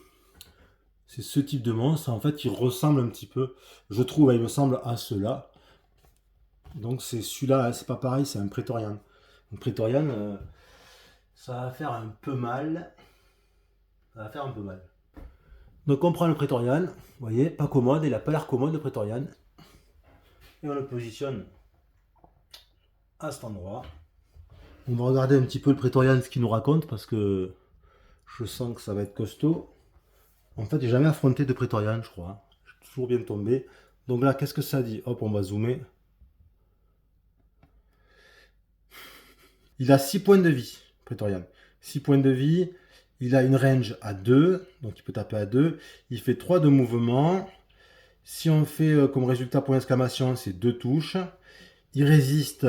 c'est ce type de monstre. En fait, il ressemble un petit peu, je trouve, il me semble à ceux-là. Donc c'est celui-là, c'est pas pareil, c'est un prétorian. Un prétorian, ça va faire un peu mal. Ça va faire un peu mal. Donc on prend le prétorian, vous voyez, pas commode, il n'a pas l'air commode le prétorian. Et on le positionne à cet endroit. On va regarder un petit peu le prétorian, ce qu'il nous raconte, parce que je sens que ça va être costaud. En fait, j'ai jamais affronté de prétorian, je crois. Je suis toujours bien tombé. Donc là, qu'est-ce que ça dit? Hop, on va zoomer. Il a 6 points de vie, prétorian. 6 points de vie. Il a une range à 2, donc il peut taper à 2. Il fait 3 de mouvement. Si on fait comme résultat point d'exclamation, c'est 2 touches. Il résiste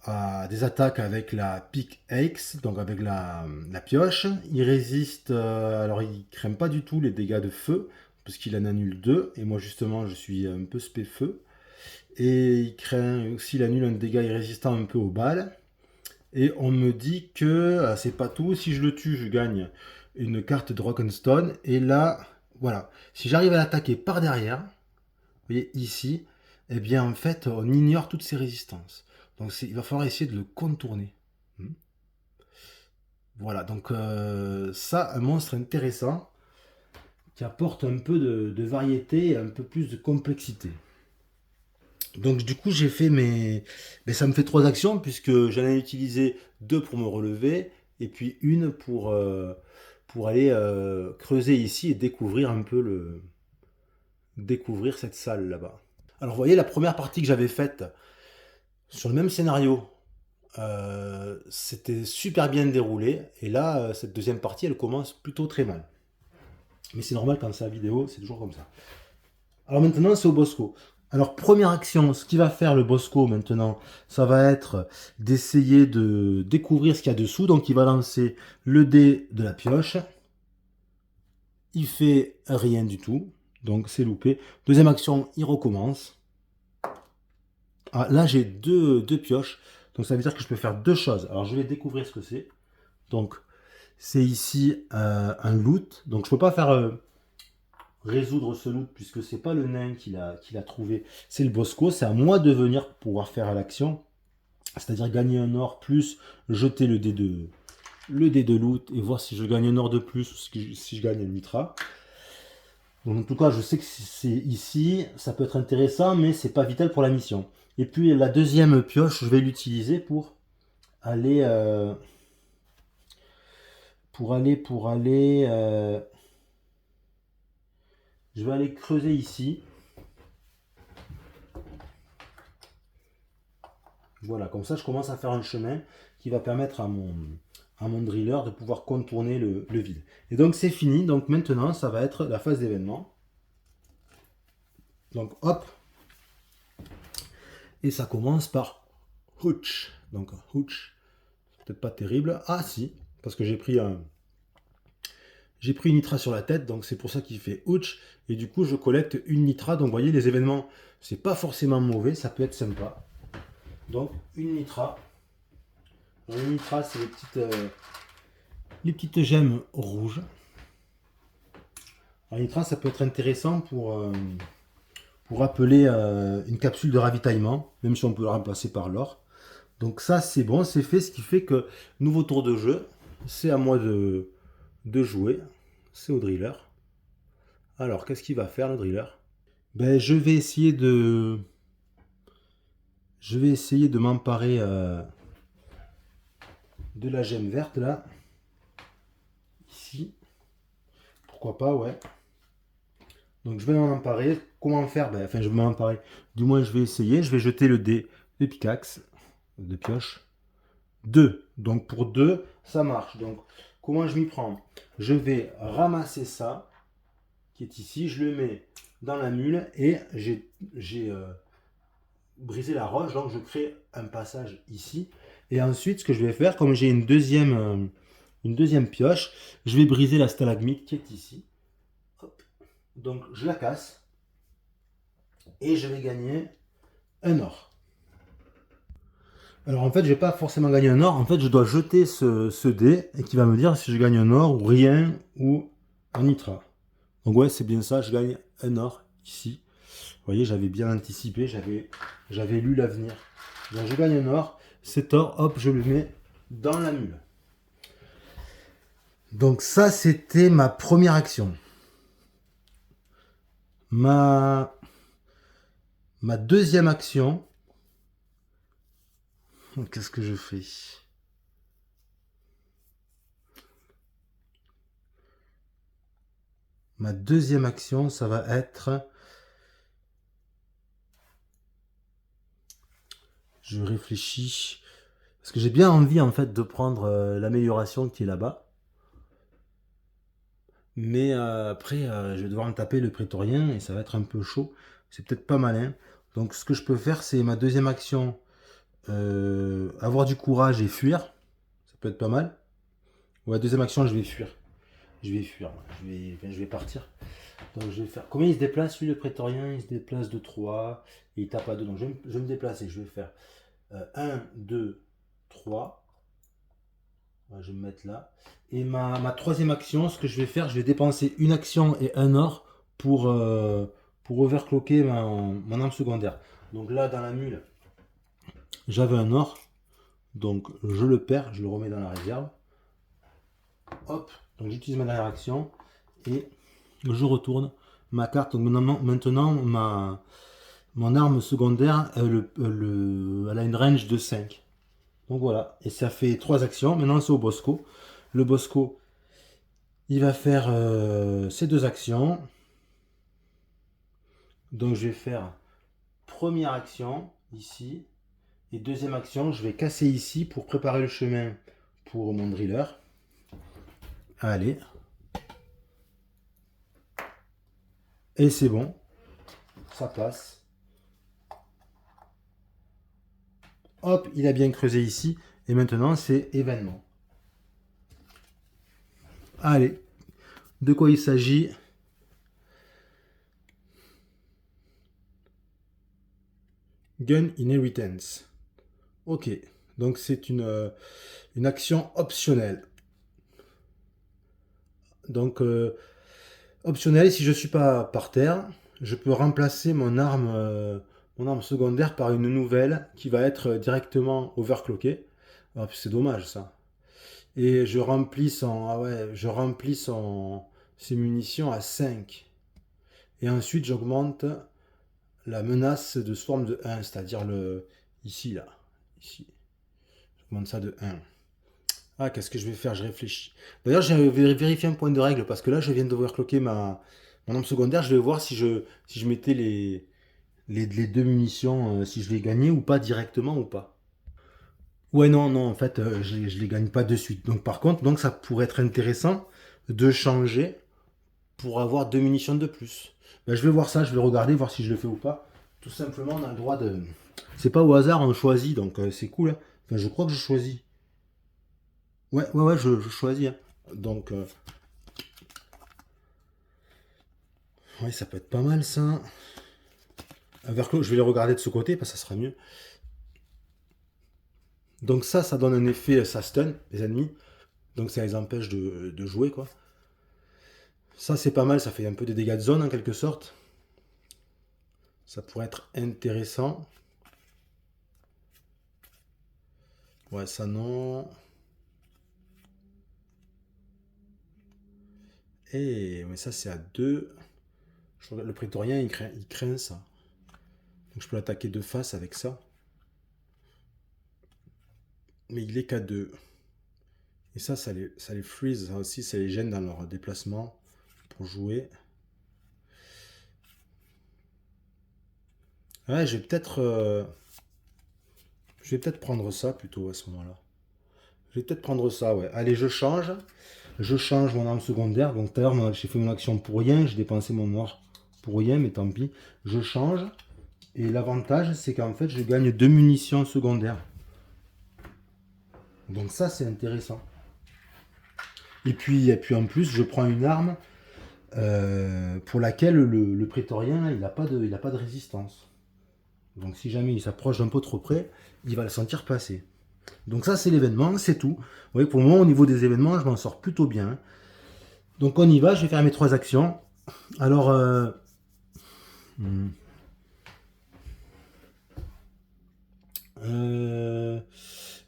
à des attaques avec la pickaxe, donc avec la pioche. Il résiste, alors il craint pas du tout les dégâts de feu, parce qu'il en annule 2. Et moi justement, je suis un peu spé feu. Et il craint aussi, il annule un dégât résistant un peu aux balles. Et on me dit que c'est pas tout. Si je le tue, je gagne une carte de Rock'n'Stone. Et là, voilà. Si j'arrive à l'attaquer par derrière, vous voyez ici, eh bien en fait, on ignore toutes ces résistances. Donc il va falloir essayer de le contourner. Voilà, donc ça, un monstre intéressant qui apporte un peu de variété et un peu plus de complexité. Donc du coup j'ai fait mes... Mais ça me fait 3 actions puisque j'en ai utilisé 2 pour me relever et puis une pour aller creuser ici et découvrir un peu découvrir cette salle là-bas. Alors vous voyez la première partie que j'avais faite Sur le même scénario, c'était super bien déroulé. Et là, cette deuxième partie, elle commence plutôt très mal. Mais c'est normal quand c'est la vidéo, c'est toujours comme ça. Alors maintenant, c'est au Bosco. Alors, première action, ce qui va faire le Bosco maintenant, ça va être d'essayer de découvrir ce qu'il y a dessous. Donc, il va lancer le dé de la pioche. Il fait rien du tout. Donc, c'est loupé. Deuxième action, il recommence. Ah, là, j'ai deux pioches. Donc, ça veut dire que je peux faire deux choses. Alors, je vais découvrir ce que c'est. Donc, c'est ici un loot. Donc, je ne peux pas faire résoudre ce loot puisque c'est pas le nain qui l'a trouvé. C'est le Bosco. C'est à moi de venir pour pouvoir faire l'action. C'est-à-dire gagner un or plus jeter le dé de loot et voir si je gagne un or de plus ou si je gagne un nitra. Donc, en tout cas, je sais que c'est ici. Ça peut être intéressant, mais c'est pas vital pour la mission. Et puis, la deuxième pioche, je vais l'utiliser pour aller je vais aller creuser ici. Voilà, comme ça je commence à faire un chemin qui va permettre à mon driller de pouvoir contourner le vide. Et donc c'est fini, donc maintenant ça va être la phase d'événement. Donc hop, et ça commence par Hooch. Donc Hooch, peut-être pas terrible. Ah si, parce que j'ai pris une nitra sur la tête, donc c'est pour ça qu'il fait Ouch. Et du coup, je collecte une nitra. Donc, vous voyez, les événements, c'est pas forcément mauvais, ça peut être sympa. Donc, une nitra. Donc, une nitra, c'est les petites gemmes rouges. Alors, une nitra, ça peut être intéressant pour appeler une capsule de ravitaillement, même si on peut la remplacer par l'or. Donc, ça, c'est bon, c'est fait. Ce qui fait que, nouveau tour de jeu, c'est à moi de jouer. C'est au driller. Alors, qu'est-ce qu'il va faire le driller? Ben, je vais essayer de m'emparer de la gemme verte là. Ici. Pourquoi pas, ouais. Donc je vais m'en emparer. Comment faire? Ben, enfin, je vais m'en emparer. Du moins, je vais essayer. Je vais jeter le dé de pickaxe, de pioche. 2. Donc pour 2, ça marche. Donc, comment je m'y prends? Je vais ramasser ça, qui est ici. Je le mets dans la mule et j'ai briser la roche, donc je crée un passage ici. Et ensuite, ce que je vais faire, comme j'ai une deuxième pioche, je vais briser la stalagmite qui est ici. Hop. Donc je la casse et je vais gagner un or. Alors en fait, je vais pas forcément gagner un or, en fait je dois jeter ce dé et qui va me dire si je gagne un or ou rien ou un nitra. Donc ouais, c'est bien ça, je gagne un or ici. Vous voyez, j'avais bien anticipé, j'avais lu l'avenir. Donc je gagne un or, cet or, hop, je le mets dans la mule. Donc ça, c'était ma première action. Ma deuxième action, qu'est-ce que je fais? Ma deuxième action, ça va être... Je réfléchis. Parce que j'ai bien envie, en fait, de prendre l'amélioration qui est là-bas. Mais après, je vais devoir me taper le prétorien et ça va être un peu chaud. C'est peut-être pas malin. Donc, ce que je peux faire, c'est ma deuxième action. Avoir du courage et fuir. Ça peut être pas mal. Ouais, deuxième action, je vais fuir. Je vais partir. Donc je vais faire. Combien il se déplace lui le prétorien? Il se déplace de 3 et il tape à 2. Donc je vais me déplacer. Je vais faire 1, 2, 3. Je vais me mettre là. Et ma troisième action, ce que je vais faire, je vais dépenser une action et un or pour overclocker mon arme secondaire. Donc là, dans la mule, j'avais un or. Donc je le perds, je le remets dans la réserve. Hop, donc j'utilise ma dernière action et je retourne ma carte. Donc maintenant mon arme secondaire, elle a une range de 5. Donc voilà, et ça fait 3 actions. Maintenant c'est au Bosco. Le Bosco, il va faire ces 2 actions. Donc je vais faire première action ici. Et deuxième action, je vais casser ici pour préparer le chemin pour mon driller. Allez. Et c'est bon. Ça passe. Hop, il a bien creusé ici. Et maintenant, c'est événement. Allez. De quoi il s'agit? Gun Inheritance. Ok. Donc, c'est une action optionnelle. Donc, optionnelle, si je ne suis pas par terre, je peux remplacer mon arme secondaire par une nouvelle qui va être directement overclockée. Ah, c'est dommage ça. Et je remplis ses munitions à 5. Et ensuite j'augmente la menace de swarm de 1, c'est-à-dire ici là. Ici. J'augmente ça de 1. Ah, qu'est-ce que je vais faire? Je réfléchis. D'ailleurs, j'ai vérifié un point de règle parce que là, je viens d'overclocker mon arme secondaire. Je vais voir si je mettais les deux munitions, si je les gagnais ou pas directement ou pas. Ouais, non, non, en fait, je les gagne pas de suite. Donc, par contre, ça pourrait être intéressant de changer pour avoir deux munitions de plus. Ben, je vais voir ça, je vais regarder, voir si je le fais ou pas. Tout simplement, on a le droit de. C'est pas au hasard, on choisit, donc c'est cool, hein. Enfin, je crois que je choisis. Ouais, ouais, ouais, je choisis, hein. Donc, ouais, ça peut être pas mal ça. Je vais les regarder de ce côté, parce que ça sera mieux. Donc ça donne un effet, ça stun les ennemis. Donc ça les empêche de jouer, quoi. Ça, c'est pas mal, ça fait un peu des dégâts de zone en quelque sorte. Ça pourrait être intéressant. Ouais, ça non. Et mais ça, c'est à 2. Le prétorien, il craint ça. Donc je peux l'attaquer de face avec ça. Mais il est qu'à 2. Et ça les freeze, ça aussi, ça les gêne dans leur déplacement pour jouer. Ouais, je vais peut-être prendre ça plutôt à ce moment-là. Je vais peut-être prendre ça, ouais. Allez, je change. Je change mon arme secondaire. Donc tout à l'heure, j'ai fait mon action pour rien. J'ai dépensé mon noir pour rien, mais tant pis. Je change. Et l'avantage, c'est qu'en fait, je gagne 2 munitions secondaires. Donc ça, c'est intéressant. Et puis en plus, je prends une arme pour laquelle le prétorien, il n'a pas de résistance. Donc si jamais il s'approche d'un peu trop près, il va le sentir passer. Donc ça, c'est l'événement, c'est tout. Vous voyez, pour le moment, au niveau des événements, je m'en sors plutôt bien. Donc on y va, je vais faire mes 3 actions. Alors,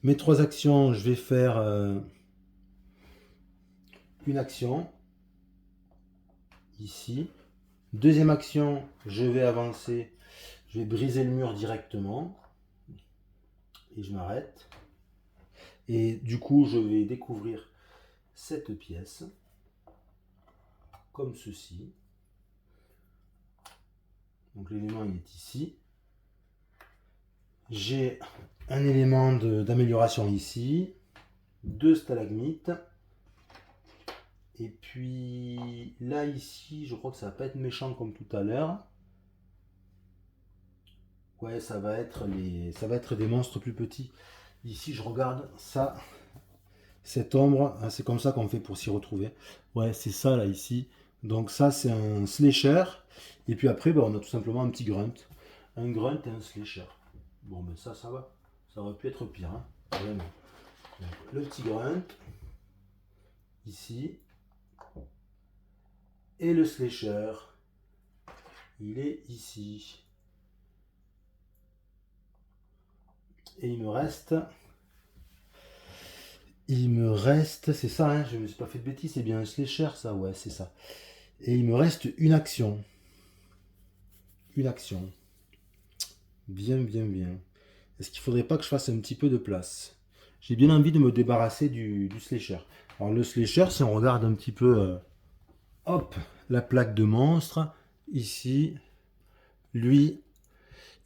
mes 3 actions, je vais faire une action ici. Deuxième action, je vais avancer, je vais briser le mur directement et je m'arrête. Et du coup, je vais découvrir cette pièce comme ceci. Donc l'élément il est ici. J'ai un élément d'amélioration ici, 2 stalagmites. Et puis là ici, je crois que ça va pas être méchant comme tout à l'heure. Ouais, ça va être des monstres plus petits. Ici, je regarde ça, cette ombre, hein, c'est comme ça qu'on fait pour s'y retrouver. Ouais, c'est ça là ici. Donc ça, c'est un slasher. Et puis après, on a tout simplement un petit grunt. Un grunt et un slasher. Bon, ben ça va. Ça aurait pu être pire, hein. Vraiment. Donc, le petit grunt, ici. Et le slasher, il est ici. Et il me reste, c'est ça, hein, je me suis pas fait de bêtises, c'est bien un slasher ça, ouais, c'est ça. Et il me reste une action. Une action. Bien, bien, bien. Est-ce qu'il faudrait pas que je fasse un petit peu de place? J'ai bien envie de me débarrasser du slasher. Alors le slasher, si on regarde un petit peu, hop, la plaque de monstre, ici, lui,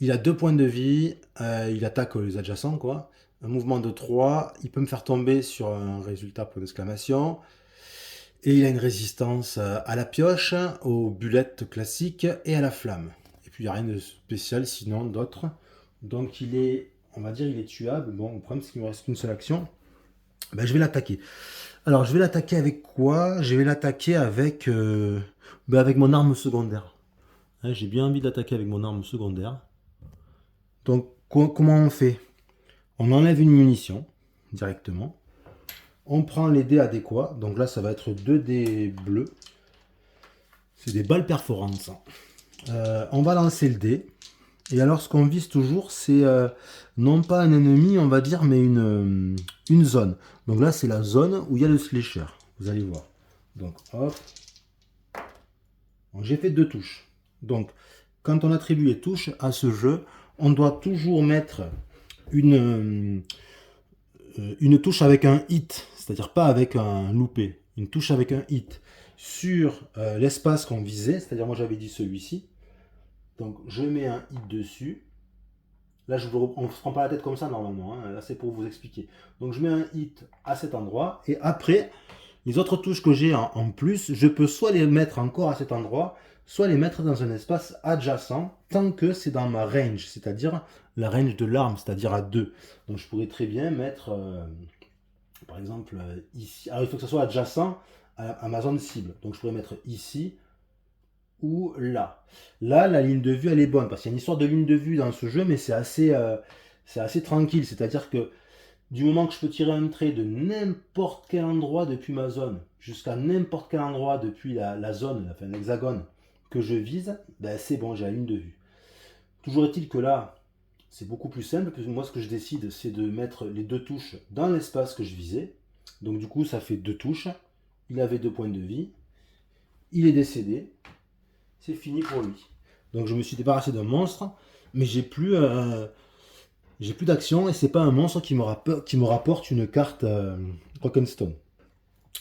Il a 2 points de vie, il attaque les adjacents, quoi. Un mouvement de 3, il peut me faire tomber sur un résultat point d'exclamation. Et il a une résistance à la pioche, aux bulettes classiques et à la flamme. Et puis il n'y a rien de spécial sinon d'autre. Donc il est, on va dire, il est tuable. Bon, le problème c'est qu'il me reste qu'une seule action. Ben, je vais l'attaquer. Alors je vais l'attaquer avec quoi? Je vais l'attaquer avec, avec mon arme secondaire. Hein, j'ai bien envie d'attaquer avec mon arme secondaire. Donc comment on fait? On enlève une munition directement. On prend les dés adéquats. Donc là, ça va être 2 dés bleus. C'est des balles perforantes. On va lancer le dé. Et alors, ce qu'on vise toujours, c'est non pas un ennemi, on va dire, mais une zone. Donc là, c'est la zone où il y a le slasher. Vous allez voir. Donc, hop. J'ai fait 2 touches. Donc, quand on attribue les touches à ce jeu, on doit toujours mettre une touche avec un hit, c'est-à-dire pas avec un loupé, une touche avec un hit sur l'espace qu'on visait, c'est-à-dire moi j'avais dit celui-ci. Donc je mets un hit dessus. Là on ne se prend pas la tête comme ça normalement, hein. Là c'est pour vous expliquer. Donc je mets un hit à cet endroit et après les autres touches que j'ai en plus, je peux soit les mettre encore à cet endroit, soit les mettre dans un espace adjacent tant que c'est dans ma range, c'est-à-dire la range de l'arme, c'est-à-dire à 2. Donc je pourrais très bien mettre, par exemple, ici. Alors il faut que ça soit adjacent à ma zone cible. Donc je pourrais mettre ici ou là. Là, la ligne de vue, elle est bonne, parce qu'il y a une histoire de ligne de vue dans ce jeu, mais c'est assez tranquille. C'est-à-dire que du moment que je peux tirer un trait de n'importe quel endroit depuis ma zone, jusqu'à n'importe quel endroit depuis la zone, enfin l'hexagone que je vise, ben c'est bon, j'ai la ligne de vue. Toujours est-il que là, c'est beaucoup plus simple, parce que moi ce que je décide, c'est de mettre les 2 touches dans l'espace que je visais. Donc du coup, ça fait 2 touches. Il avait 2 points de vie. Il est décédé. C'est fini pour lui. Donc je me suis débarrassé d'un monstre, mais j'ai plus d'action et c'est pas un monstre qui me rapporte une carte Rock'n'Stone.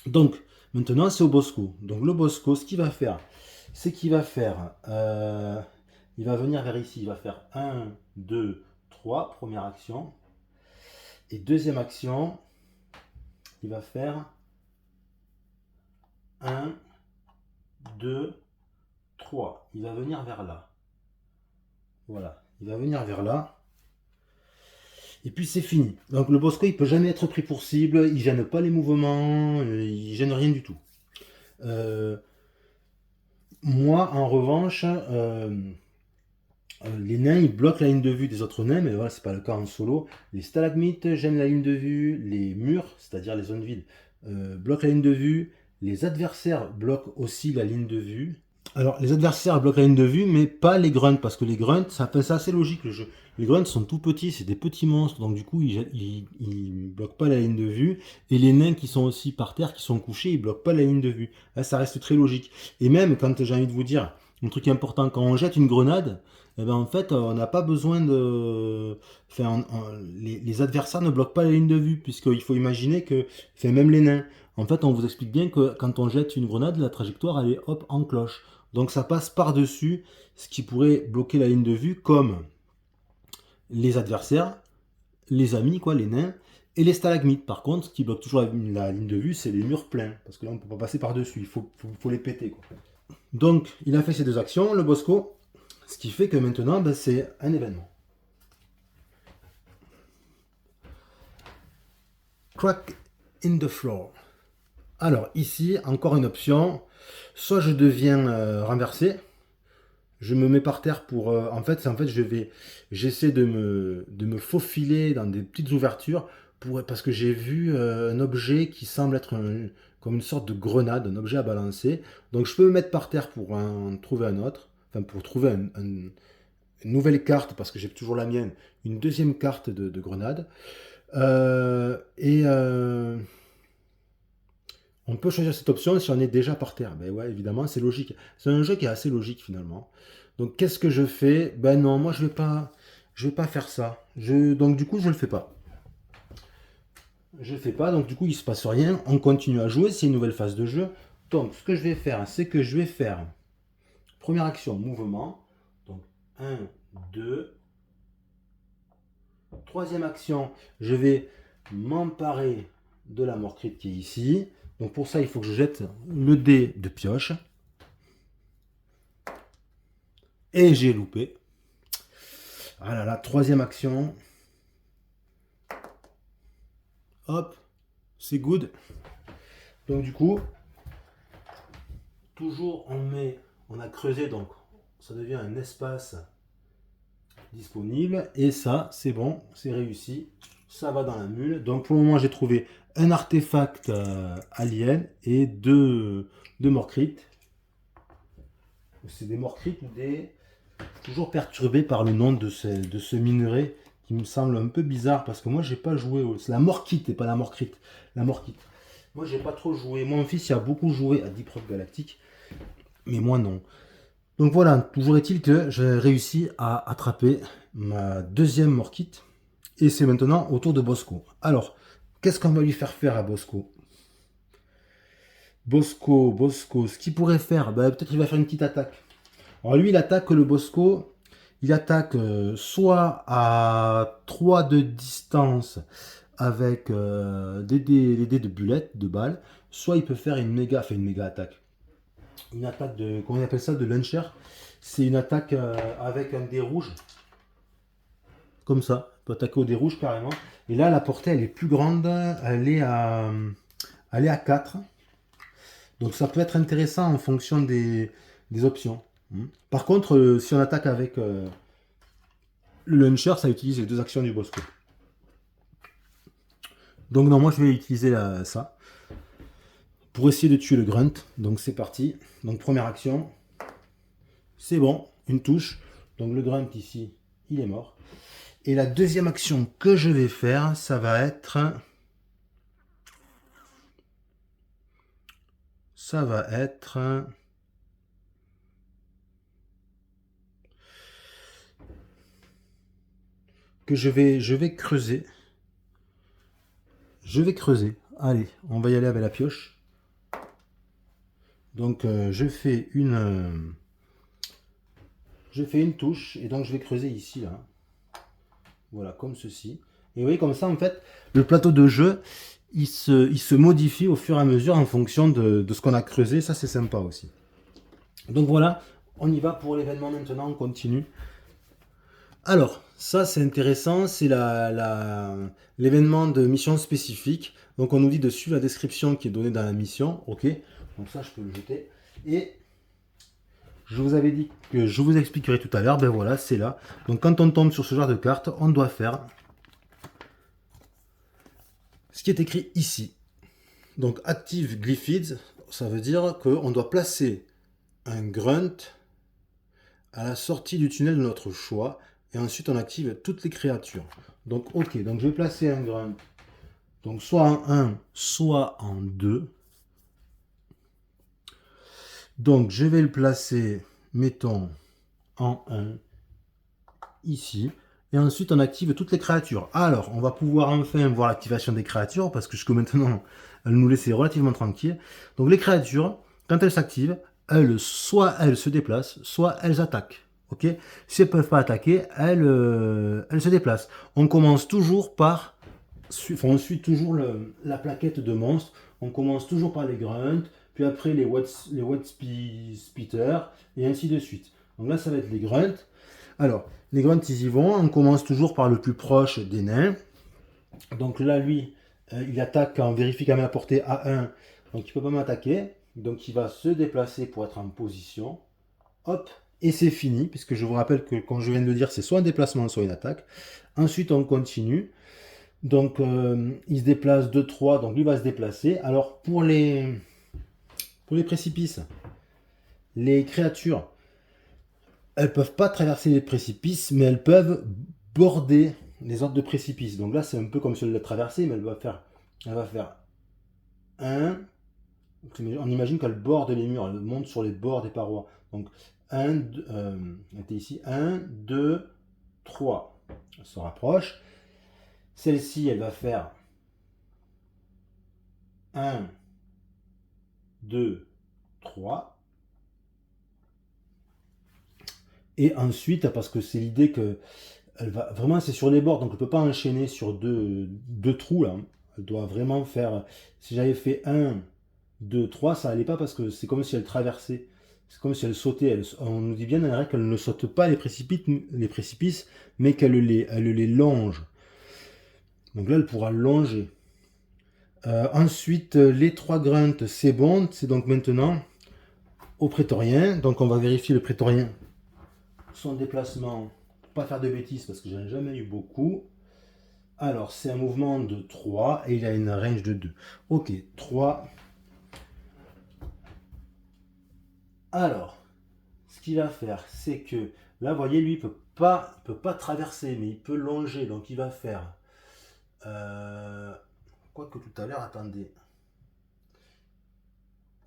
Donc maintenant c'est au Bosco. Donc le Bosco, ce qu'il va faire, c'est qu'il va faire, il va venir vers ici, il va faire 1, 2, 3, première action. Et deuxième action, il va faire 1, 2, 3. Il va venir vers là. Voilà, il va venir vers là. Et puis c'est fini. Donc le Bosco, il peut jamais être pris pour cible, il gêne pas les mouvements, il gêne rien du tout. Moi, en revanche, les nains, ils bloquent la ligne de vue des autres nains, mais voilà, c'est pas le cas en solo. Les stalagmites gênent la ligne de vue, les murs, c'est-à-dire les zones vides, bloquent la ligne de vue, les adversaires bloquent aussi la ligne de vue. Alors, les adversaires bloquent la ligne de vue, mais pas les grunts, parce que les grunts, c'est assez logique le jeu. Les grunts sont tout petits, c'est des petits monstres, donc du coup, ils bloquent pas la ligne de vue. Et les nains qui sont aussi par terre, qui sont couchés, ils bloquent pas la ligne de vue. Là, ça reste très logique. Et même, quand j'ai envie de vous dire, un truc important, quand on jette une grenade, eh ben, en fait, on n'a pas besoin de... Enfin, les adversaires ne bloquent pas la ligne de vue, puisqu'il faut imaginer que... Enfin, même les nains. En fait, on vous explique bien que quand on jette une grenade, la trajectoire, elle est hop, en cloche. Donc ça passe par-dessus ce qui pourrait bloquer la ligne de vue, comme les adversaires, les amis, quoi, les nains, et les stalagmites. Par contre, ce qui bloque toujours la ligne de vue, c'est les murs pleins, parce que là, on ne peut pas passer par-dessus, il faut les péter, quoi. Donc, il a fait ces 2 actions, le Bosco, ce qui fait que maintenant, ben, c'est un événement. Crack in the floor. Alors, ici, encore une option. Soit je deviens renversé, je me mets par terre pour... j'essaie de me faufiler dans des petites ouvertures parce que j'ai vu un objet qui semble être comme une sorte de grenade, un objet à balancer. Donc je peux me mettre par terre pour en trouver un autre, enfin pour trouver une nouvelle carte, parce que j'ai toujours la mienne, une deuxième carte de grenade. On peut choisir cette option si on est déjà par terre. Ben ouais, évidemment, c'est logique. C'est un jeu qui est assez logique finalement. Donc qu'est-ce que je fais? Ben non, moi je vais pas faire ça. Donc du coup, je le fais pas. Je le fais pas, donc du coup, il se passe rien. On continue à jouer, c'est une nouvelle phase de jeu. Donc ce que je vais faire, c'est que je vais faire première action, mouvement. Donc 1, 2, troisième action, je vais m'emparer de la morcrite qui est ici. Donc pour ça, il faut que je jette le dé de pioche. Et j'ai loupé. Voilà, la troisième action. Hop, c'est good. Donc du coup, toujours on a creusé, donc ça devient un espace disponible. Et ça, c'est bon, c'est réussi. Ça va dans la mule. Donc pour le moment, j'ai trouvé un artefact alien et deux morcrites. C'est des morcrites ou des... Toujours perturbé par le nom de ce minerai qui me semble un peu bizarre parce que moi j'ai pas joué. C'est la morquite et pas la morcrite. La morquite. Moi j'ai pas trop joué. Mon fils il a beaucoup joué à Deep Rock Galactic, mais moi non. Donc voilà, toujours est-il que j'ai réussi à attraper ma deuxième morquite et c'est maintenant au tour de Bosco. Alors, qu'est-ce qu'on va lui faire à Bosco? Bosco, ce qu'il pourrait faire, ben, peut-être il va faire une petite attaque. Alors lui, il attaque le Bosco, il attaque soit à 3 de distance avec les dés de bullet, de balles, soit il peut faire une méga attaque. Une attaque de, comment on appelle ça, de launcher. C'est une attaque avec un dé rouge, comme ça. Il peut attaquer au dé rouge carrément. Et là, la portée, elle est plus grande, elle est à 4. Donc ça peut être intéressant en fonction des options. Par contre, si on attaque avec le launcher, ça utilise les deux actions du Bosco. Donc non, moi je vais utiliser ça pour essayer de tuer le grunt. Donc c'est parti. Donc première action. C'est bon, une touche. Donc le grunt ici, il est mort. Et la deuxième action que je vais faire, ça va être... que je vais creuser. Je vais creuser. Allez, on va y aller avec la pioche. Donc je fais une touche et donc je vais creuser ici là. Voilà, comme ceci. Et vous voyez comme ça en fait, le plateau de jeu, il se modifie au fur et à mesure en fonction de ce qu'on a creusé. Ça c'est sympa aussi. Donc voilà, on y va pour l'événement maintenant, on continue. Alors, ça c'est intéressant, c'est l'événement de mission spécifique. Donc on nous dit de suivre la description qui est donnée dans la mission. Ok, donc ça je peux le jeter. Et je vous avais dit que je vous expliquerai tout à l'heure. Ben voilà, c'est là. Donc quand on tombe sur ce genre de carte, on doit faire ce qui est écrit ici. Donc active Glyphids, ça veut dire qu'on doit placer un grunt à la sortie du tunnel de notre choix. Et ensuite, on active toutes les créatures. Donc, ok, donc je vais placer un grunt. Donc, soit en 1, soit en 2. Donc, je vais le placer, mettons, en 1, ici. Et ensuite, on active toutes les créatures. Alors, on va pouvoir enfin voir l'activation des créatures, parce que jusque maintenant, elles nous laissaient relativement tranquilles. Donc, les créatures, quand elles s'activent, soit elles se déplacent, soit elles attaquent. Ok, si elles ne peuvent pas attaquer, elles se déplacent. On commence toujours par... on suit toujours la plaquette de monstres. On commence toujours par les grunts, puis après les wet spitters, et ainsi de suite. Donc là, ça va être les grunts. Alors, les grunts, ils y vont. On commence toujours par le plus proche des nains. Donc là, lui, il attaque en vérifiant ma portée A1. Donc il ne peut pas m'attaquer. Donc il va se déplacer pour être en position. Hop, et c'est fini, puisque je vous rappelle que, comme je viens de le dire, c'est soit un déplacement, soit une attaque. Ensuite, on continue. Donc, il se déplace 2-3, donc lui va se déplacer. Alors, pour les précipices, les créatures, elles peuvent pas traverser les précipices, mais elles peuvent border les ordres de précipices. Donc là, c'est un peu comme si elle l'a traversé, mais elle va faire 1. On imagine qu'elle borde les murs, elle monte sur les bords des parois. Donc, 1, elle était ici, 1, 2, 3. Elle se rapproche. Celle-ci, elle va faire 1, 2, 3. Et ensuite, parce que c'est l'idée que elle va vraiment, c'est sur les bords, donc elle ne peut pas enchaîner sur deux trous là. Elle doit vraiment faire. Si j'avais fait un, 2, 3, ça allait pas parce que c'est comme si elle traversait. C'est comme si elle sautait. On nous dit bien dans la règle qu'elle ne saute pas les précipices, mais elle les longe. Donc là, elle pourra longer. Ensuite, les 3 grunts, c'est bon. C'est donc maintenant au prétorien. Donc on va vérifier le prétorien. Son déplacement, pour pas faire de bêtises parce que j'en ai jamais eu beaucoup. Alors, c'est un mouvement de 3 et il a une range de 2. Ok, 3. Alors, ce qu'il va faire, c'est que là, vous voyez, lui, il peut pas traverser, mais il peut longer. Donc, il va faire. Quoique tout à l'heure, attendez.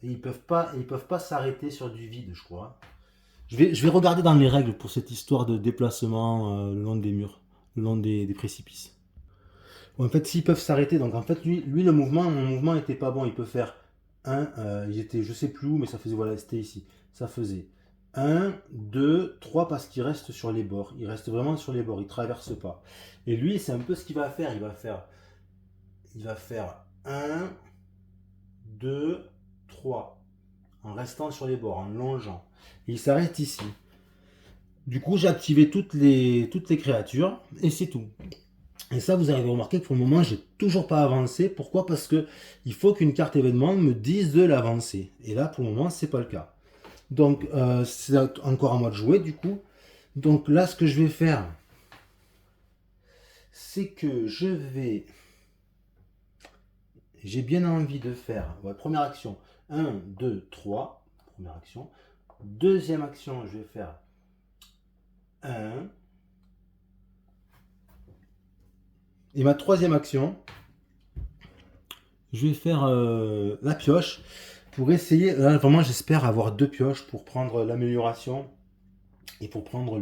Et ils peuvent pas s'arrêter sur du vide, je crois. Je vais regarder dans les règles pour cette histoire de déplacement le long des murs, le long des précipices. Bon, en fait, s'ils peuvent s'arrêter, donc en fait, lui mon mouvement était pas bon. Il peut faire un, il était, je sais plus où, mais ça faisait, voilà, c'était ici. Ça faisait un, 2, 3 parce qu'il reste sur les bords. Il reste vraiment sur les bords, il traverse pas. Et lui, c'est un peu ce qu'il va faire. Il va faire un, 2, 3 en restant sur les bords, en longeant. Et il s'arrête ici. Du coup, j'ai activé toutes les créatures et c'est tout. Et ça, vous avez remarqué que pour le moment, j'ai toujours pas avancé. Pourquoi? Parce que il faut qu'une carte événement me dise de l'avancer. Et là, pour le moment, c'est pas le cas. Donc, c'est encore à moi de jouer, du coup. Donc là, ce que je vais faire, c'est que j'ai bien envie de faire, première action, 1, 2, 3, première action. Deuxième action, je vais faire 1. Et ma troisième action, je vais faire la pioche pour essayer. Là, vraiment, j'espère avoir 2 pioches pour prendre l'amélioration et pour prendre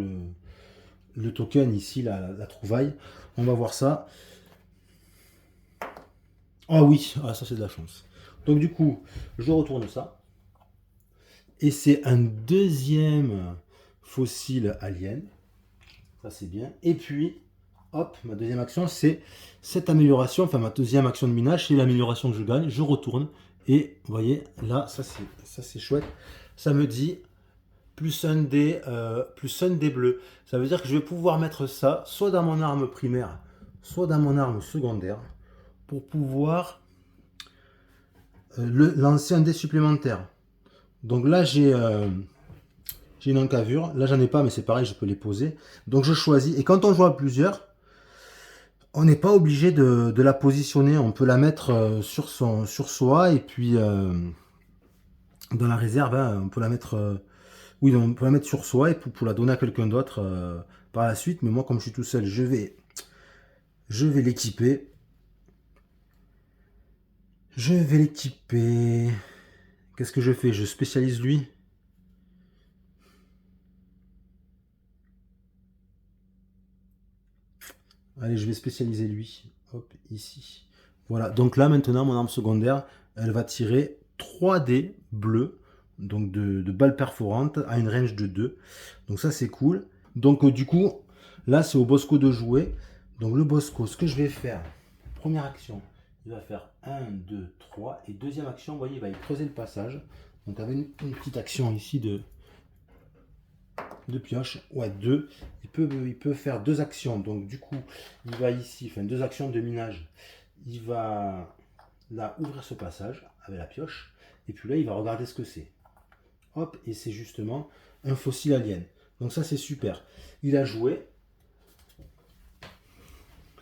le token ici, la trouvaille. On va voir ça. Ah oui, ça c'est de la chance. Donc du coup, je retourne ça. Et c'est un deuxième fossile alien. Ça c'est bien. Et puis, hop, ma deuxième action, c'est cette amélioration. Enfin, ma deuxième action de minage, c'est l'amélioration que je gagne. Je retourne. Et vous voyez, là, ça c'est chouette. Ça me dit plus un des bleus. Ça veut dire que je vais pouvoir mettre ça soit dans mon arme primaire, soit dans mon arme secondaire, pour pouvoir lancer un dé supplémentaire. Donc là, j'ai une encavure. Là, j'en ai pas, mais c'est pareil, je peux les poser. Donc je choisis. Et quand on joue à plusieurs, on n'est pas obligé de la positionner. On peut la mettre sur soi et puis dans la réserve, hein, on peut la mettre. Oui, donc on peut la mettre sur soi et pour la donner à quelqu'un d'autre par la suite. Mais moi, comme je suis tout seul, je vais l'équiper. Je vais l'équiper. Qu'est-ce que je fais? Je spécialise lui. Allez, je vais spécialiser lui. Hop, ici. Voilà, donc là maintenant, mon arme secondaire, elle va tirer 3 dés bleus, donc de balles perforantes à une range de 2. Donc ça, c'est cool. Donc du coup, là, c'est au Bosco de jouer. Donc le Bosco, ce que je vais faire, première action, il va faire 1, 2, 3. Et deuxième action, vous voyez, il va y creuser le passage. Donc avec une petite action ici de pioche, ouais, 2. Il peut faire 2 actions. Donc du coup, il va ici, enfin 2 actions de minage. Il va là ouvrir ce passage avec la pioche. Et puis là, il va regarder ce que c'est. Hop, et c'est justement un fossile alien. Donc ça, c'est super. Il a joué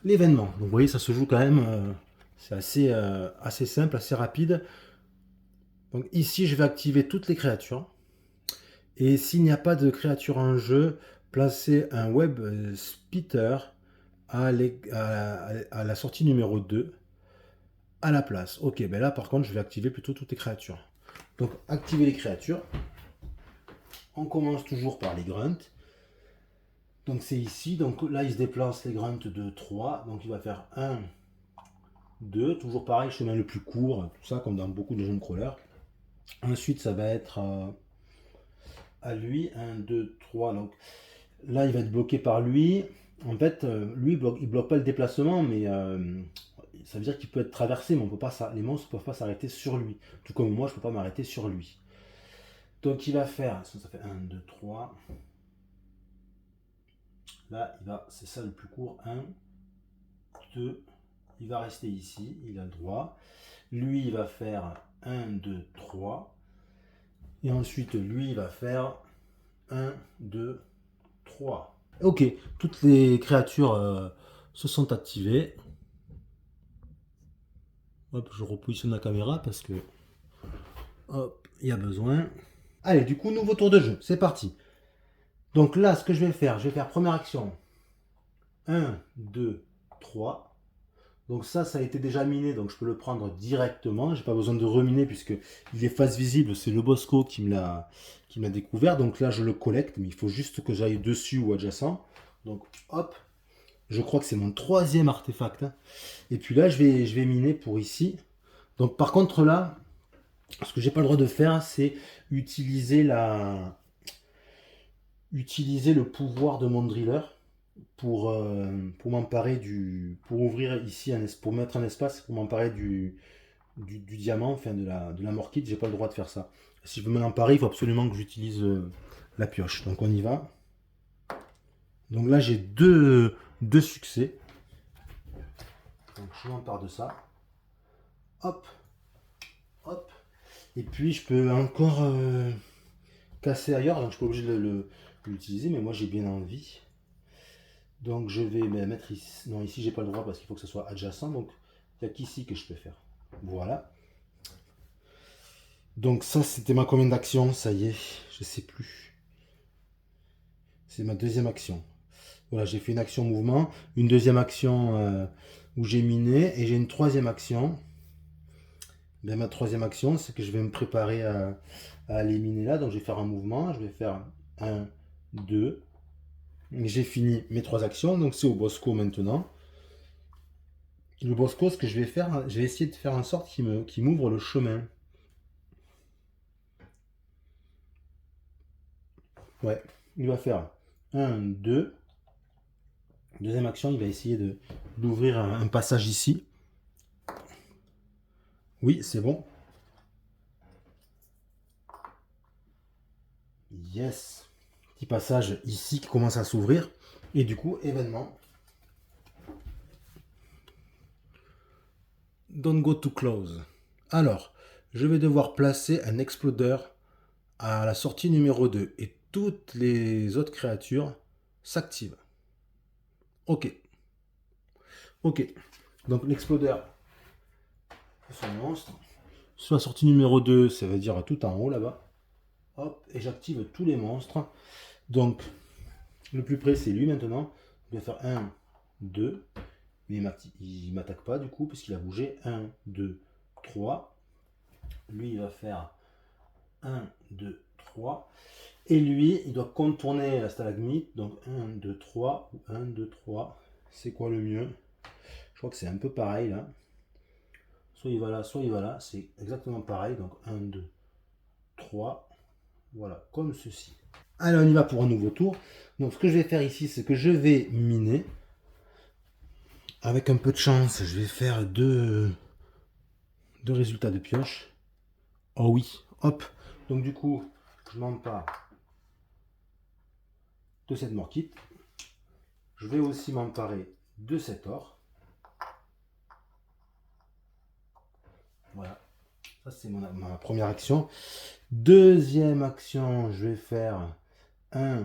l'événement. Donc vous voyez, ça se joue quand même. C'est assez simple, assez rapide. Donc ici, je vais activer toutes les créatures. Et s'il n'y a pas de créature en jeu, placez un web spitter à la sortie numéro 2 à la place. Ok, ben là par contre je vais activer plutôt toutes les créatures. Donc activer les créatures. On commence toujours par les grunts. Donc c'est ici, donc là il se déplace les grunts de 3. Donc il va faire 1, 2, toujours pareil, chemin le plus court, tout ça comme dans beaucoup de jeux de crawler. Ensuite ça va être à lui, 1, 2, 3. Donc là il va être bloqué par lui. En fait, lui, il bloque pas le déplacement, mais ça veut dire qu'il peut être traversé, mais on peut pas, les monstres ne peuvent pas s'arrêter sur lui. Tout comme moi, je peux pas m'arrêter sur lui. Donc il va faire, ça fait 1, 2, 3. Là, c'est ça le plus court, 1, 2, il va rester ici, il a le droit. Lui, il va faire 1, 2, 3. Et ensuite, lui, il va faire 1, 2, 3. Ok, toutes les créatures se sont activées. Hop, je repositionne la caméra parce que hop, il y a besoin. Allez, du coup, nouveau tour de jeu, c'est parti. Donc là, ce que je vais faire première action. 1, 2, 3. Donc ça a été déjà miné, donc je peux le prendre directement. J'ai pas besoin de reminer puisque il est face visible. C'est le Bosco qui me l'a découvert. Donc là, je le collecte, mais il faut juste que j'aille dessus ou adjacent. Donc hop, je crois que c'est mon 3e artefact. Et puis là, je vais miner pour ici. Donc par contre là, ce que j'ai pas le droit de faire, c'est utiliser le pouvoir de mon driller pour m'emparer pour ouvrir ici pour mettre un espace, pour m'emparer du diamant, enfin de la morkite. J'ai pas le droit de faire ça. Si je veux m'emparer, il faut absolument que j'utilise la pioche. Donc on y va. Donc là j'ai deux succès. Donc je m'empare de ça. Hop, hop. Et puis je peux encore casser ailleurs, donc je suis pas obligé de l'utiliser, mais moi j'ai bien envie. Donc je vais mettre ici. Non, ici j'ai pas le droit parce qu'il faut que ce soit adjacent, donc il n'y a qu'ici que je peux faire. Voilà. Donc ça c'était ma commande d'action, ça y est, je sais plus. C'est ma 2e action. Voilà, j'ai fait une action mouvement, une 2e action où j'ai miné, et j'ai une 3e action. Ma 3e action, c'est que je vais me préparer à aller miner là. Donc je vais faire un mouvement, je vais faire 1, 2. J'ai fini mes 3 actions, donc c'est au Bosco maintenant. Le Bosco, ce que je vais faire, je vais essayer de faire en sorte qu'il m'ouvre le chemin. Ouais, il va faire 1, 2. 2e action, il va essayer d'ouvrir un passage ici. Oui, c'est bon. Yes. Petit passage ici qui commence à s'ouvrir. Et du coup, événement. Don't go too close. Alors, je vais devoir placer un explodeur à la sortie numéro 2. Et toutes les autres créatures s'activent. Ok. Ok. Donc l'explodeur, son monstre. Sur la sortie numéro 2, ça veut dire tout en haut là-bas. Hop, et j'active tous les monstres. Donc, le plus près, c'est lui maintenant. Je vais faire 1, 2. Mais il ne m'attaque pas du coup, puisqu'il a bougé. 1, 2, 3. Lui, il va faire 1, 2, 3. Et lui, il doit contourner la stalagmite. Donc 1, 2, 3. Ou 1, 2, 3. C'est quoi le mieux? Je crois que c'est un peu pareil là. Soit il va là, soit il va là. C'est exactement pareil. Donc 1, 2, 3. Voilà, comme ceci. Allez, on y va pour un nouveau tour. Donc ce que je vais faire ici, c'est que je vais miner. Avec un peu de chance, je vais faire deux résultats de pioche. Oh oui, hop. Donc du coup, je m'empare de cette morkite. Je vais aussi m'emparer de cet or. Voilà. Ça, c'est ma première action. Deuxième action, je vais faire 1,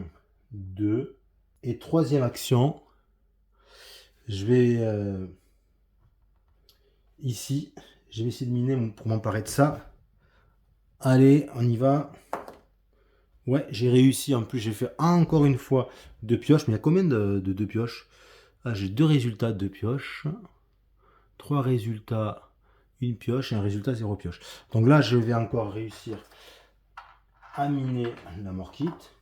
2. Et troisième action, je vais ici, je vais essayer de miner pour m'emparer de ça. Allez, on y va. Ouais, j'ai réussi. En plus, j'ai fait encore une fois 2 pioches. Mais il y a combien de 2 pioches? Ah, j'ai 2 résultats, 2 pioches. 3 résultats, 1 pioche. Et un résultat, 0 pioche. Donc là, je vais encore réussir à miner la morkite.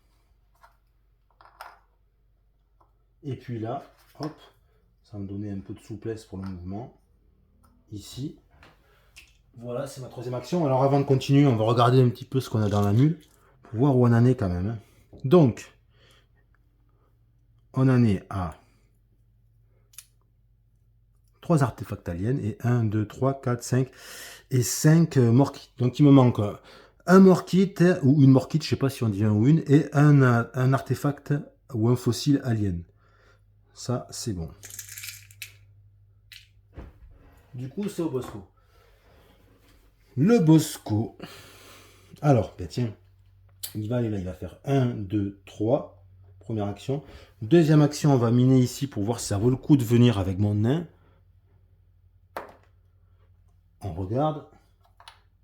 Et puis là, hop, ça va me donner un peu de souplesse pour le mouvement. Ici. Voilà, c'est ma troisième action. Alors avant de continuer, on va regarder un petit peu ce qu'on a dans la mule. Pour voir où on en est quand même. Donc, on en est à 3 artefacts aliens et 1, 2, 3, 4, 5 et 5 Morkits. Donc il me manque un Morkit ou une Morkit, je sais pas si on dit un ou une, et un artefact ou un fossile alien. Ça, c'est bon. Du coup, c'est au Bosco. Le Bosco. Alors, ben tiens, il va aller là, il va faire 1, 2, 3. Première action. Deuxième action, on va miner ici pour voir si ça vaut le coup de venir avec mon nain. On regarde.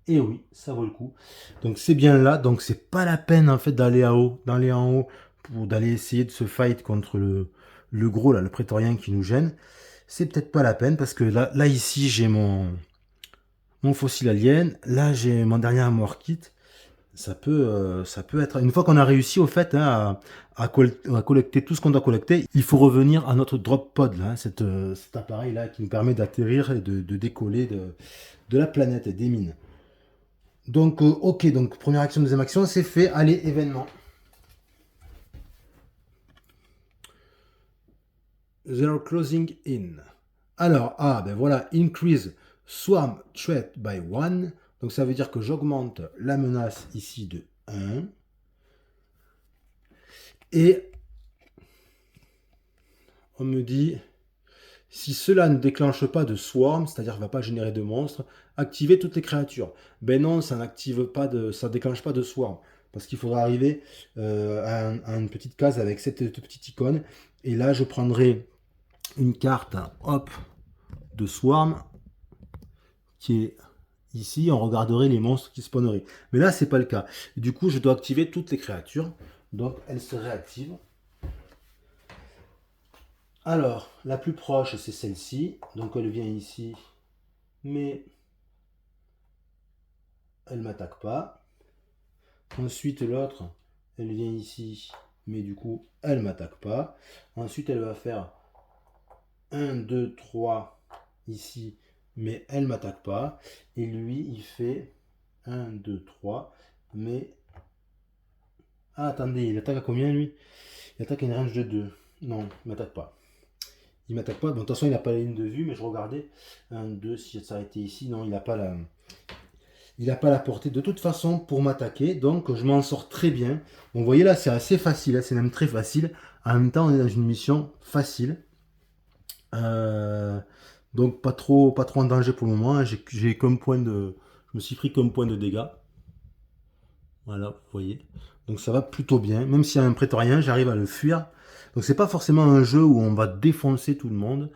Et oui, ça vaut le coup. Donc c'est bien là. Donc c'est pas la peine en fait d'aller en haut pour d'aller essayer de se fight contre le gros là, le prétorien qui nous gêne. C'est peut-être pas la peine parce que là ici j'ai mon fossile alien. Là j'ai mon dernier armor kit. Ça peut être une fois qu'on a réussi au fait à collecter tout ce qu'on doit collecter, il faut revenir à notre drop pod là, cet appareil là qui nous permet d'atterrir et de décoller de la planète et des mines. Donc ok, donc première action, deuxième action, c'est fait. Allez, événement. They're closing in. Alors, ben voilà, increase swarm threat by 1. Donc ça veut dire que j'augmente la menace ici de 1. Et on me dit, si cela ne déclenche pas de swarm, c'est-à-dire qu'il ne va pas générer de monstres, activez toutes les créatures. Ben non, ça déclenche pas de swarm. Parce qu'il faudra arriver à une petite case avec cette petite icône. Et là, je prendrai une carte, hop, de swarm, qui est ici. On regarderait les monstres qui spawneraient. Mais là, c'est pas le cas. Et du coup, je dois activer toutes les créatures. Donc, elles se réactivent. Alors, la plus proche, c'est celle-ci. Donc, elle vient ici. Mais elle m'attaque pas. Ensuite, l'autre, elle vient ici. Mais du coup, elle m'attaque pas. Ensuite, elle va faire 1, 2, 3 ici. Mais elle m'attaque pas. Et lui, il fait 1, 2, 3. Mais... Ah, attendez, il attaque à combien, lui? Il attaque à une range de 2. Non, il m'attaque pas. Il m'attaque pas. Bon, de toute façon, il n'a pas la ligne de vue, mais je regardais. 1, 2, si ça s'arrêtait ici, non, il n'a pas la portée de toute façon pour m'attaquer. Donc, je m'en sors très bien. Donc, vous voyez là, c'est assez facile. Hein, c'est même très facile. En même temps, on est dans une mission facile. Donc, pas trop en danger pour le moment. J'ai comme point de... Je me suis pris comme point de dégâts. Voilà, vous voyez. Donc, ça va plutôt bien. Même s'il y a un prétorien, j'arrive à le fuir. Donc c'est pas forcément un jeu où on va défoncer tout le monde.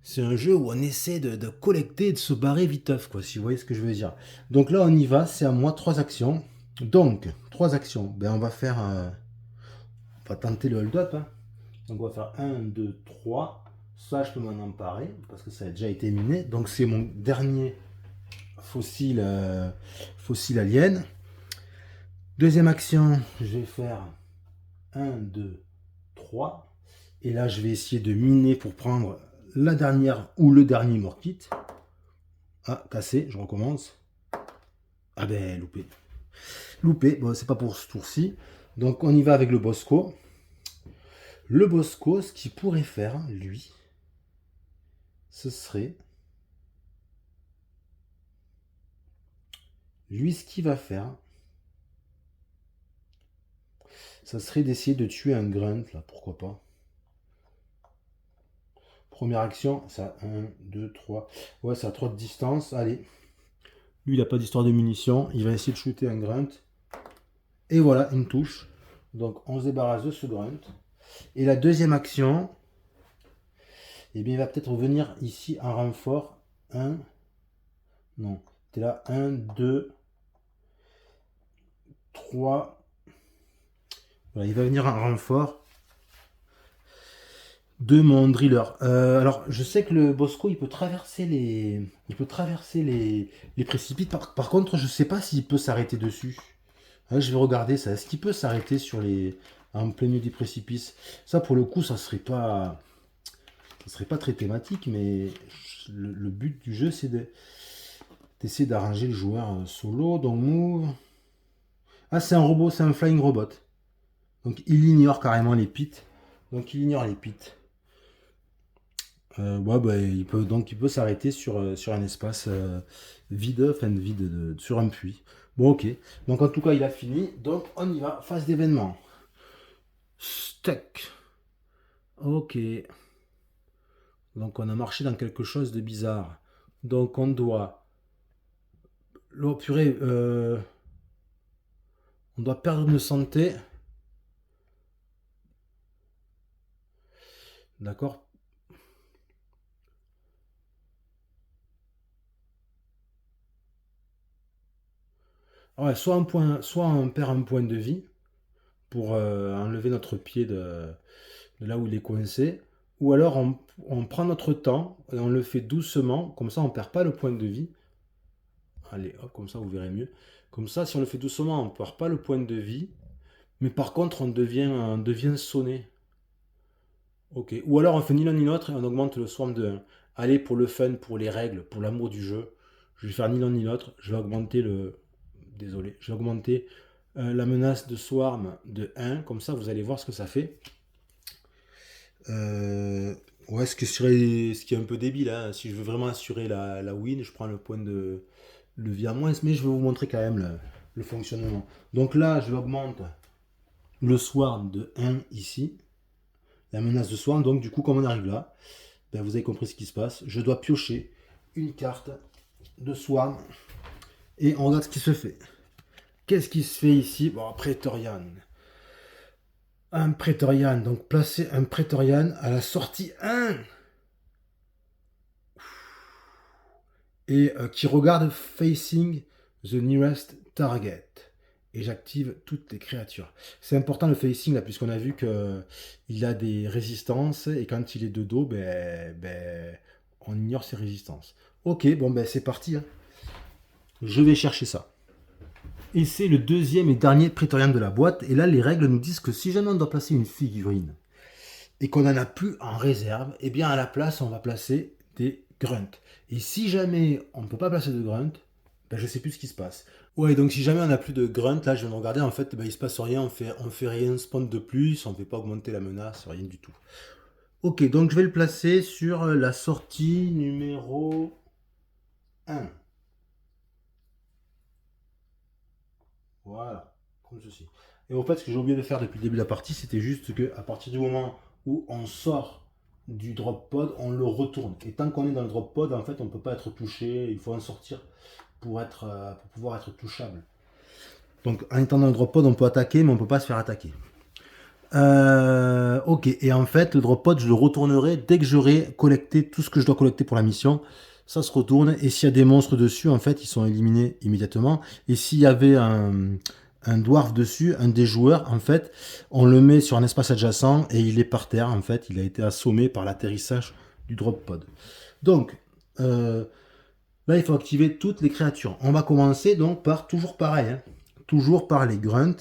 C'est un jeu où on essaie de collecter et de se barrer viteuf, quoi, si vous voyez ce que je veux dire. Donc là on y va, c'est à moi 3 actions. Donc, 3 actions. Ben on va faire. On va tenter le hold-up. Hein. Donc on va faire 1, 2, 3. Ça je peux m'en emparer, parce que ça a déjà été miné. Donc c'est mon dernier fossile alien. Deuxième action, je vais faire 1, 2, 3. Et là, je vais essayer de miner pour prendre la dernière ou le dernier Morkit. Ah, cassé, je recommence. Ah ben, loupé. Loupé, bon, c'est pas pour ce tour-ci. Donc, on y va avec le Bosco. Le Bosco, ce qu'il pourrait faire, lui, ce serait... Lui, ce qu'il va faire, ça serait d'essayer de tuer un grunt, là, pourquoi pas. Première action, ça 1, 2, 3. Ouais, ça a trop de distance. Allez. Lui, il n'a pas d'histoire de munitions. Il va essayer de shooter un grunt. Et voilà, une touche. Donc, on se débarrasse de ce grunt. Et la deuxième action, eh bien, il va peut-être venir ici en renfort. 1. Non. T'es là. 1, 2, 3. Voilà, il va venir en renfort de mon driller. Alors, je sais que le Bosco, il peut traverser les précipices. Par contre, je ne sais pas s'il peut s'arrêter dessus. Hein, je vais regarder ça. Est-ce qu'il peut s'arrêter en plein milieu des précipices? Ça, pour le coup, ça serait pas très thématique, mais le but du jeu, c'est d'essayer d'arranger le joueur solo. Donc, move. Ah, c'est un robot, c'est un flying robot. Donc, il ignore carrément les pits. Donc, il ignore les pits. Ouais, bah, il peut s'arrêter sur un espace vide, enfin vide, sur un puits. Bon, ok. Donc en tout cas, il a fini. Donc on y va, phase d'événement. Stuck. Ok. Donc on a marché dans quelque chose de bizarre. Donc on doit... Oh, purée, on doit perdre une santé. D'accord. Ouais, soit on perd un point de vie pour enlever notre pied de là où il est coincé, ou alors on prend notre temps et on le fait doucement, comme ça on perd pas le point de vie. Allez, hop, comme ça vous verrez mieux. Comme ça, si on le fait doucement, on perd pas le point de vie, mais par contre on devient sonné. Ok. Ou alors on fait ni l'un ni l'autre et on augmente le swarm de 1. Allez, pour le fun, pour les règles, pour l'amour du jeu, je vais faire ni l'un ni l'autre. Je vais augmenter le. Désolé. Je vais augmenter la menace de swarm de 1. Comme ça, vous allez voir ce que ça fait. Euh, ouais, ce qui est un peu débile, hein. Si je veux vraiment assurer la win, je prends le point de levier à moins, mais je vais vous montrer quand même le fonctionnement. Donc là, je augmente le swarm de 1 ici, la menace de swarm. Donc du coup, comme on arrive là, ben, vous avez compris ce qui se passe. Je dois piocher une carte de swarm et on regarde ce qui se fait. Qu'est-ce qui se fait ici? Bon, Praetorian. Un Praetorian, donc placer un Praetorian à la sortie 1 et qui regarde facing the nearest target. Et j'active toutes les créatures. C'est important le facing là, puisqu'on a vu qu'il a des résistances et quand il est de dos, on ignore ses résistances. Ok, bon ben c'est parti. Hein. Je vais chercher ça. Et c'est le deuxième et dernier Praetorian de la boîte. Et là, les règles nous disent que si jamais on doit placer une figurine et qu'on n'en a plus en réserve, eh bien à la place, on va placer des grunts. Et si jamais on ne peut pas placer de grunts, ben, je ne sais plus ce qui se passe. Ouais, donc si jamais on n'a plus de grunt, là je viens de regarder, en fait, ben, il se passe rien, on fait rien spawn de plus, on ne fait pas augmenter la menace, rien du tout. Ok, donc je vais le placer sur la sortie numéro 1. Voilà, comme ceci. Et en fait, ce que j'ai oublié de faire depuis le début de la partie, c'était juste que à partir du moment où on sort du drop pod, on le retourne. Et tant qu'on est dans le drop pod, en fait, on ne peut pas être touché, il faut en sortir pour pouvoir être touchable. Donc en étant dans le drop pod, on peut attaquer, mais on ne peut pas se faire attaquer. Ok, et en fait, le drop pod, je le retournerai dès que j'aurai collecté tout ce que je dois collecter pour la mission. Ça se retourne, et s'il y a des monstres dessus, en fait, ils sont éliminés immédiatement. Et s'il y avait un dwarf dessus, un des joueurs, en fait, on le met sur un espace adjacent et il est par terre, en fait, il a été assommé par l'atterrissage du drop pod. Donc, là, il faut activer toutes les créatures. On va commencer donc par, toujours pareil, hein, toujours par les grunts.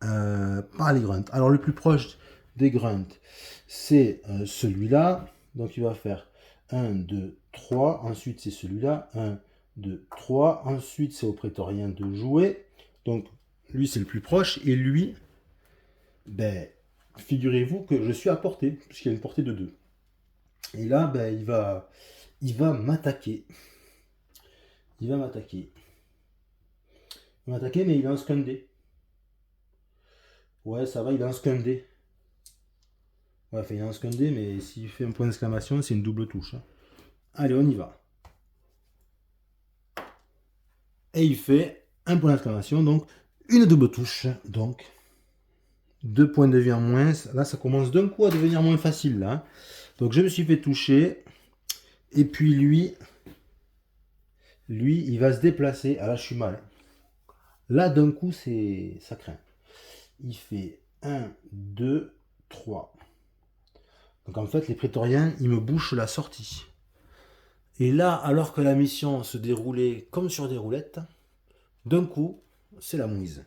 Par les grunts. Alors le plus proche des grunts, c'est celui-là. Donc il va faire 1, 2, 3. Ensuite c'est celui-là. 1, 2, 3. Ensuite c'est au prétorien de jouer. Donc lui c'est le plus proche. Et lui, ben, figurez-vous que je suis à portée, puisqu'il a une portée de 2. Et là, ben, il va m'attaquer. Il va m'attaquer. Il va m'attaquer, mais il a un scundé. Ouais, ça va, il a un scundé. Ouais, enfin, il a un scundé, mais s'il fait un point d'exclamation, c'est une double touche. Hein. Allez, on y va. Et il fait un point d'exclamation, donc une double touche. Donc, 2 points de vie en moins. Là, ça commence d'un coup à devenir moins facile. Là. Hein. Donc, je me suis fait toucher. Et puis, lui, il va se déplacer. Ah là, je suis mal. Là, d'un coup, ça craint. Il fait 1, 2, 3. Donc, en fait, les prétoriens, ils me bouchent la sortie. Et là, alors que la mission se déroulait comme sur des roulettes, d'un coup, c'est la mouise.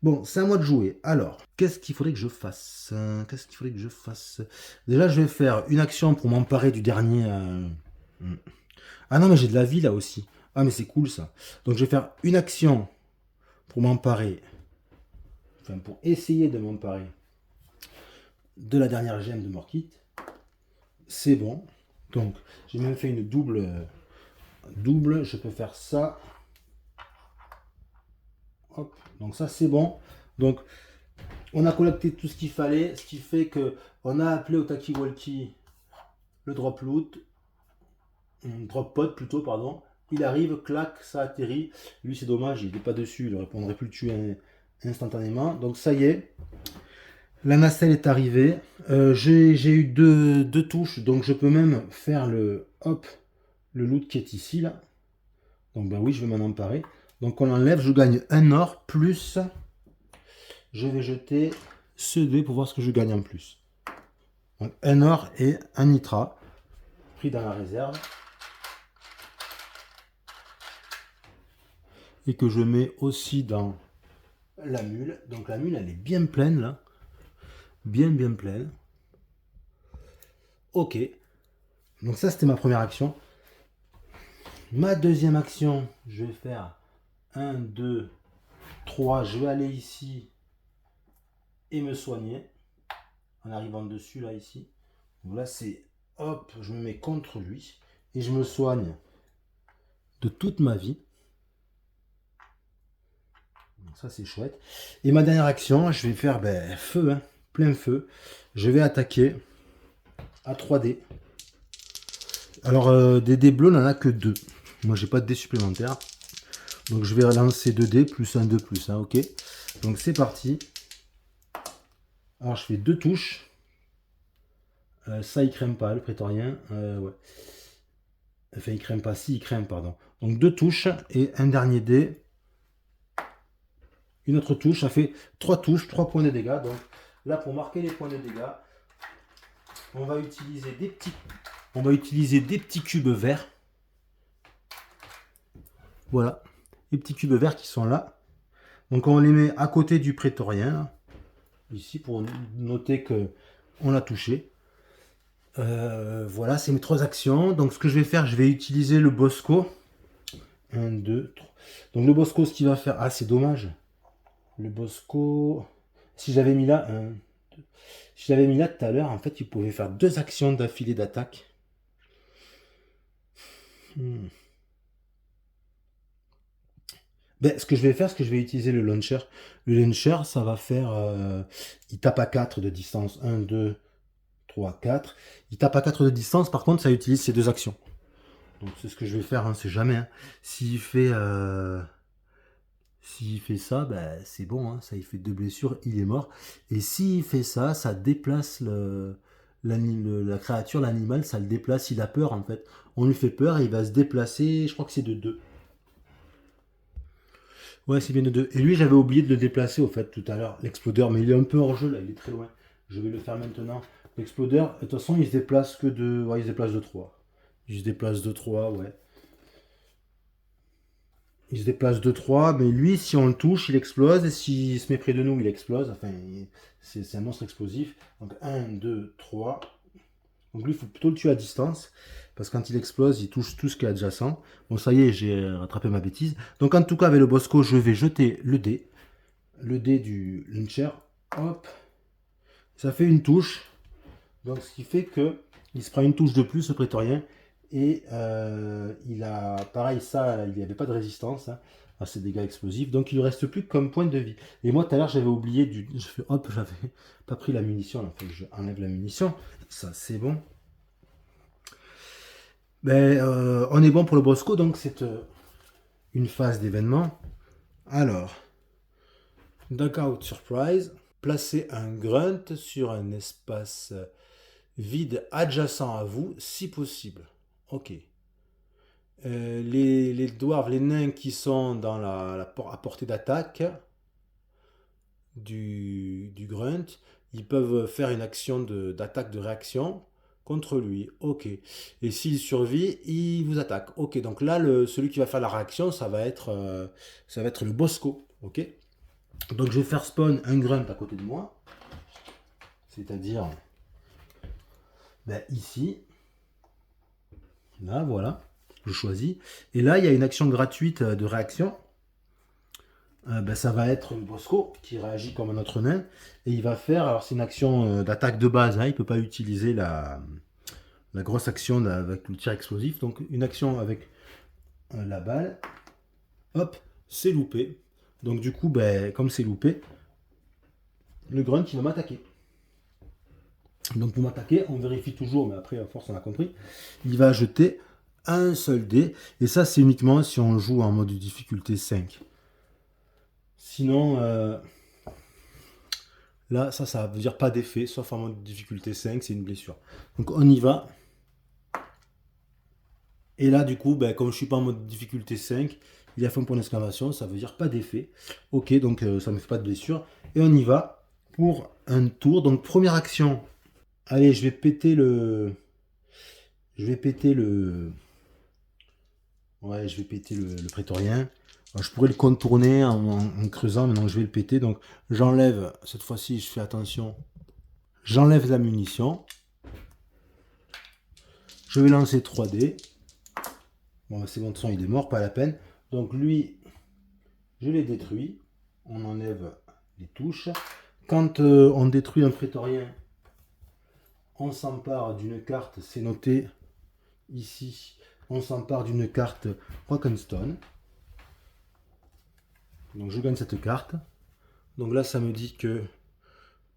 Bon, c'est à moi de jouer. Alors, qu'est-ce qu'il faudrait que je fasse? Qu'est-ce qu'il faudrait que je fasse? Déjà, je vais faire une action pour m'emparer du dernier. Ah non, mais j'ai de la vie là aussi. Ah, mais c'est cool ça. Donc, je vais faire une action pour m'emparer. Enfin, pour essayer de m'emparer de la dernière gemme de Morkit. c'est bon. Donc, j'ai même fait une double. Je peux faire ça. Hop. Donc ça, c'est bon. Donc, on a collecté tout ce qu'il fallait, ce qui fait que on a appelé au talkie-walkie le drop loot, drop pod plutôt, pardon. Il arrive, clac, ça atterrit. Lui, c'est dommage, il n'est pas dessus, il aurait, on aurait pu le tuer instantanément. Donc ça y est, la nacelle est arrivée. J'ai eu deux touches, donc je peux même faire le loot qui est ici là. Donc ben oui, je vais m'en emparer. Donc on l'enlève, je gagne un or plus. Je vais jeter ce dé pour voir ce que je gagne en plus. Donc un or et un nitra pris dans la réserve. Et que je mets aussi dans la mule. Donc la mule, elle est bien pleine là. Bien pleine. Ok. Donc ça, c'était ma première action. Ma deuxième action, je vais faire 1, 2, 3. Je vais aller ici et me soigner. En arrivant dessus là, ici. Donc là, c'est hop, je me mets contre lui. Et je me soigne de toute ma vie. Donc ça, c'est chouette. Et ma dernière action, je vais faire feu, hein, plein feu. Je vais attaquer à 3D. Alors, des dés bleus, on n'en a que 2. Moi, j'ai pas de dés supplémentaires. Donc, je vais lancer 2 dés plus 1, 2 plus 1, ok. Donc, c'est parti. Alors, je fais 2 touches. Ça, il crème pas, le prétorien. Ouais. Enfin, il crème pas. Si, il crème, pardon. Donc, 2 touches et un dernier dé. Une autre touche. Ça fait 3 touches, 3 points de dégâts. Donc, là, pour marquer les points de dégâts, on va utiliser des petits cubes verts. Voilà, les petits cubes verts qui sont là. Donc on les met à côté du prétorien, ici, pour noter que on l'a touché. Voilà, c'est mes 3 actions. Donc ce que je vais faire, je vais utiliser le Bosco. 1, 2, 3. Donc le Bosco, ce qu'il va faire... Ah, c'est dommage. Le Bosco... Si j'avais mis là... Si j'avais mis là tout à l'heure, en fait, il pouvait faire 2 actions d'affilée d'attaque. Ce que je vais faire, c'est que je vais utiliser le launcher. Le launcher, ça va faire... il tape à 4 de distance. 1, 2, 3, 4. Il tape à 4 de distance, par contre, ça utilise ces 2 actions. Donc c'est ce que je vais faire, hein, c'est jamais. Hein. S'il fait ça, c'est bon. Hein, ça, il fait 2 blessures, il est mort. Et s'il fait ça, ça déplace la créature, l'animal, ça le déplace. Il a peur, en fait. On lui fait peur et il va se déplacer, je crois que c'est de 2. Ouais, c'est bien de 2. Et lui, j'avais oublié de le déplacer au fait tout à l'heure, l'explodeur, mais il est un peu hors jeu là, il est très loin. Je vais le faire maintenant. L'explodeur, de toute façon, il se déplace que de. Ouais, il se déplace de 3. Il se déplace de 3, ouais. Il se déplace de 3, mais lui, si on le touche, il explose. Et s'il se met près de nous, il explose. Enfin, c'est un monstre explosif. Donc 1, 2, 3. Donc lui, il faut plutôt le tuer à distance. Parce que quand il explose, il touche tout ce qui est adjacent. Bon, ça y est, j'ai rattrapé ma bêtise. Donc en tout cas, avec le Bosco, je vais jeter le dé. Le dé du launcher. Hop. Ça fait une touche. Donc ce qui fait que il se prend une touche de plus, ce prétorien. Et il a, pareil, ça, il n'y avait pas de résistance hein, à ces dégâts explosifs. Donc il ne reste plus que comme point de vie. Et moi, tout à l'heure, j'avais oublié hop, j'avais pas pris la munition. Là, faut que je enlève la munition. Ça, c'est bon. On est bon pour le Bosco, donc c'est une phase d'événement. Alors, Dugout Surprise. Placer un grunt sur un espace vide adjacent à vous, si possible. Ok. Les dwarves, les nains qui sont dans à portée d'attaque du grunt, ils peuvent faire une action d'attaque de réaction contre lui. Ok. Et s'il survit, il vous attaque. Ok. Donc là, celui qui va faire la réaction, ça va être le Bosco. Ok. Donc je vais faire spawn un grunt à côté de moi. C'est-à-dire ici. Là, voilà. Je choisis. Et là, il y a une action gratuite de réaction. Ça va être le Bosco qui réagit comme un autre nain. Et il va faire, alors c'est une action d'attaque de base. Hein, il ne peut pas utiliser la grosse action avec le tir explosif. Donc une action avec la balle, hop, c'est loupé. Donc du coup, ben, comme c'est loupé, le grunt il va m'attaquer. Donc pour m'attaquer, on vérifie toujours, mais après à force on a compris, il va jeter un seul dé, et ça c'est uniquement si on joue en mode difficulté 5. Sinon, là ça veut dire pas d'effet, sauf en mode difficulté 5, c'est une blessure. Donc on y va. Et là du coup, ben, comme je suis pas en mode difficulté 5, il y a fait un point d'exclamation, ça veut dire pas d'effet. Ok, donc ça ne me fait pas de blessure. Et on y va pour un tour. Donc première action. Allez, je vais péter le... Ouais, je vais péter le prétorien. Alors, je pourrais le contourner en creusant, mais non, je vais le péter. Donc j'enlève, cette fois-ci je fais attention, j'enlève la munition. Je vais lancer 3D. Bon, c'est bon, de toute façon il est mort, pas la peine. Donc lui, je l'ai détruit. On enlève les touches. Quand on détruit un prétorien, on s'empare d'une carte, c'est noté ici, on s'empare d'une carte Rock'n'Stone. Donc je gagne cette carte. Donc là ça me dit que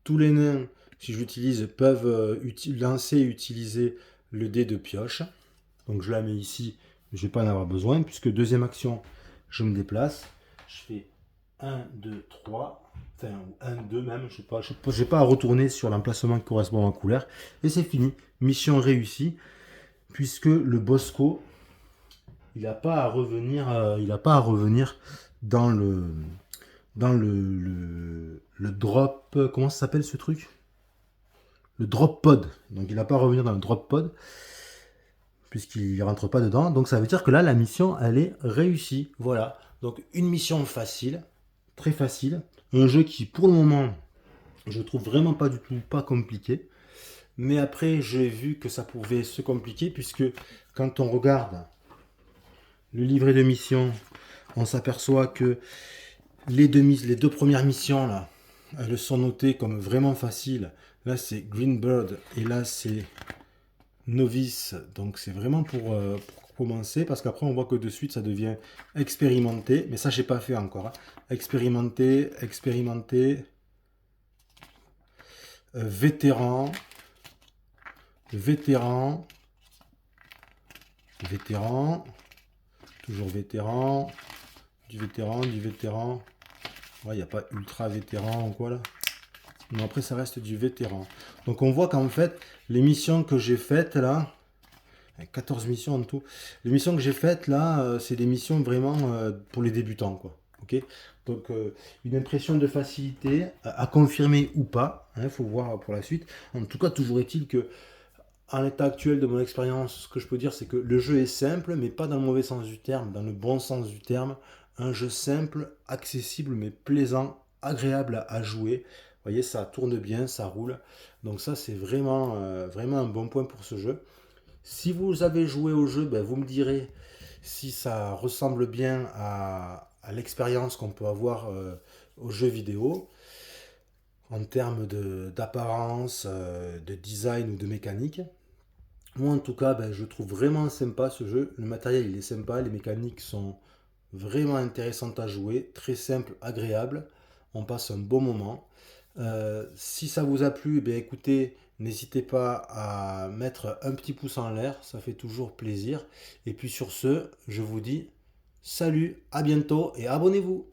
tous les nains, si je l'utilise, peuvent lancer et utiliser le dé de pioche. Donc je la mets ici, je ne vais pas en avoir besoin, puisque deuxième action, je me déplace. Je fais 1, 2, 3. Enfin, 1, 2 même, je n'ai pas à retourner sur l'emplacement qui correspond à ma couleur. Et c'est fini. Mission réussie, puisque le Bosco, il n'a pas à revenir, dans le drop. Comment ça s'appelle ce truc? Le drop pod. Donc il n'a pas à revenir dans le drop pod, puisqu'il ne rentre pas dedans. Donc ça veut dire que là, la mission, elle est réussie. Voilà. Donc une mission facile, très facile. Un jeu qui, pour le moment, je trouve vraiment pas du tout pas compliqué. Mais après, j'ai vu que ça pouvait se compliquer, puisque quand on regarde le livret de mission, on s'aperçoit que les deux premières missions, là, elles sont notées comme vraiment faciles. Là, c'est Greenbird, et là, c'est Novice. Donc, c'est vraiment pour commencer, parce qu'après, on voit que de suite, ça devient expérimenté. Mais ça, j'ai pas fait encore. Hein. Expérimenté, vétéran, toujours vétéran, du vétéran. Ouais, il n'y a pas ultra vétéran ou quoi là. Non, après ça reste du vétéran. Donc on voit qu'en fait, les missions que j'ai faites là, 14 missions en tout, les missions que j'ai faites là, c'est des missions vraiment pour les débutants quoi. Ok. Donc une impression de facilité à confirmer ou pas, il faut voir pour la suite. En tout cas, toujours est-il que en l'état actuel de mon expérience, ce que je peux dire, c'est que le jeu est simple, mais pas dans le mauvais sens du terme, dans le bon sens du terme. Un jeu simple, accessible, mais plaisant, agréable à jouer. Vous voyez, ça tourne bien, ça roule. Donc ça, c'est vraiment, vraiment un bon point pour ce jeu. Si vous avez joué au jeu, ben, vous me direz si ça ressemble bien à l'expérience qu'on peut avoir au jeu vidéo en termes d'apparence, de design ou de mécanique. Moi en tout cas, ben, je trouve vraiment sympa ce jeu. Le matériel il est sympa, les mécaniques sont vraiment intéressantes à jouer, très simple, agréable. On passe un bon moment. Si ça vous a plu, ben, écoutez, n'hésitez pas à mettre un petit pouce en l'air, ça fait toujours plaisir. Et puis sur ce, je vous dis salut, à bientôt et abonnez-vous.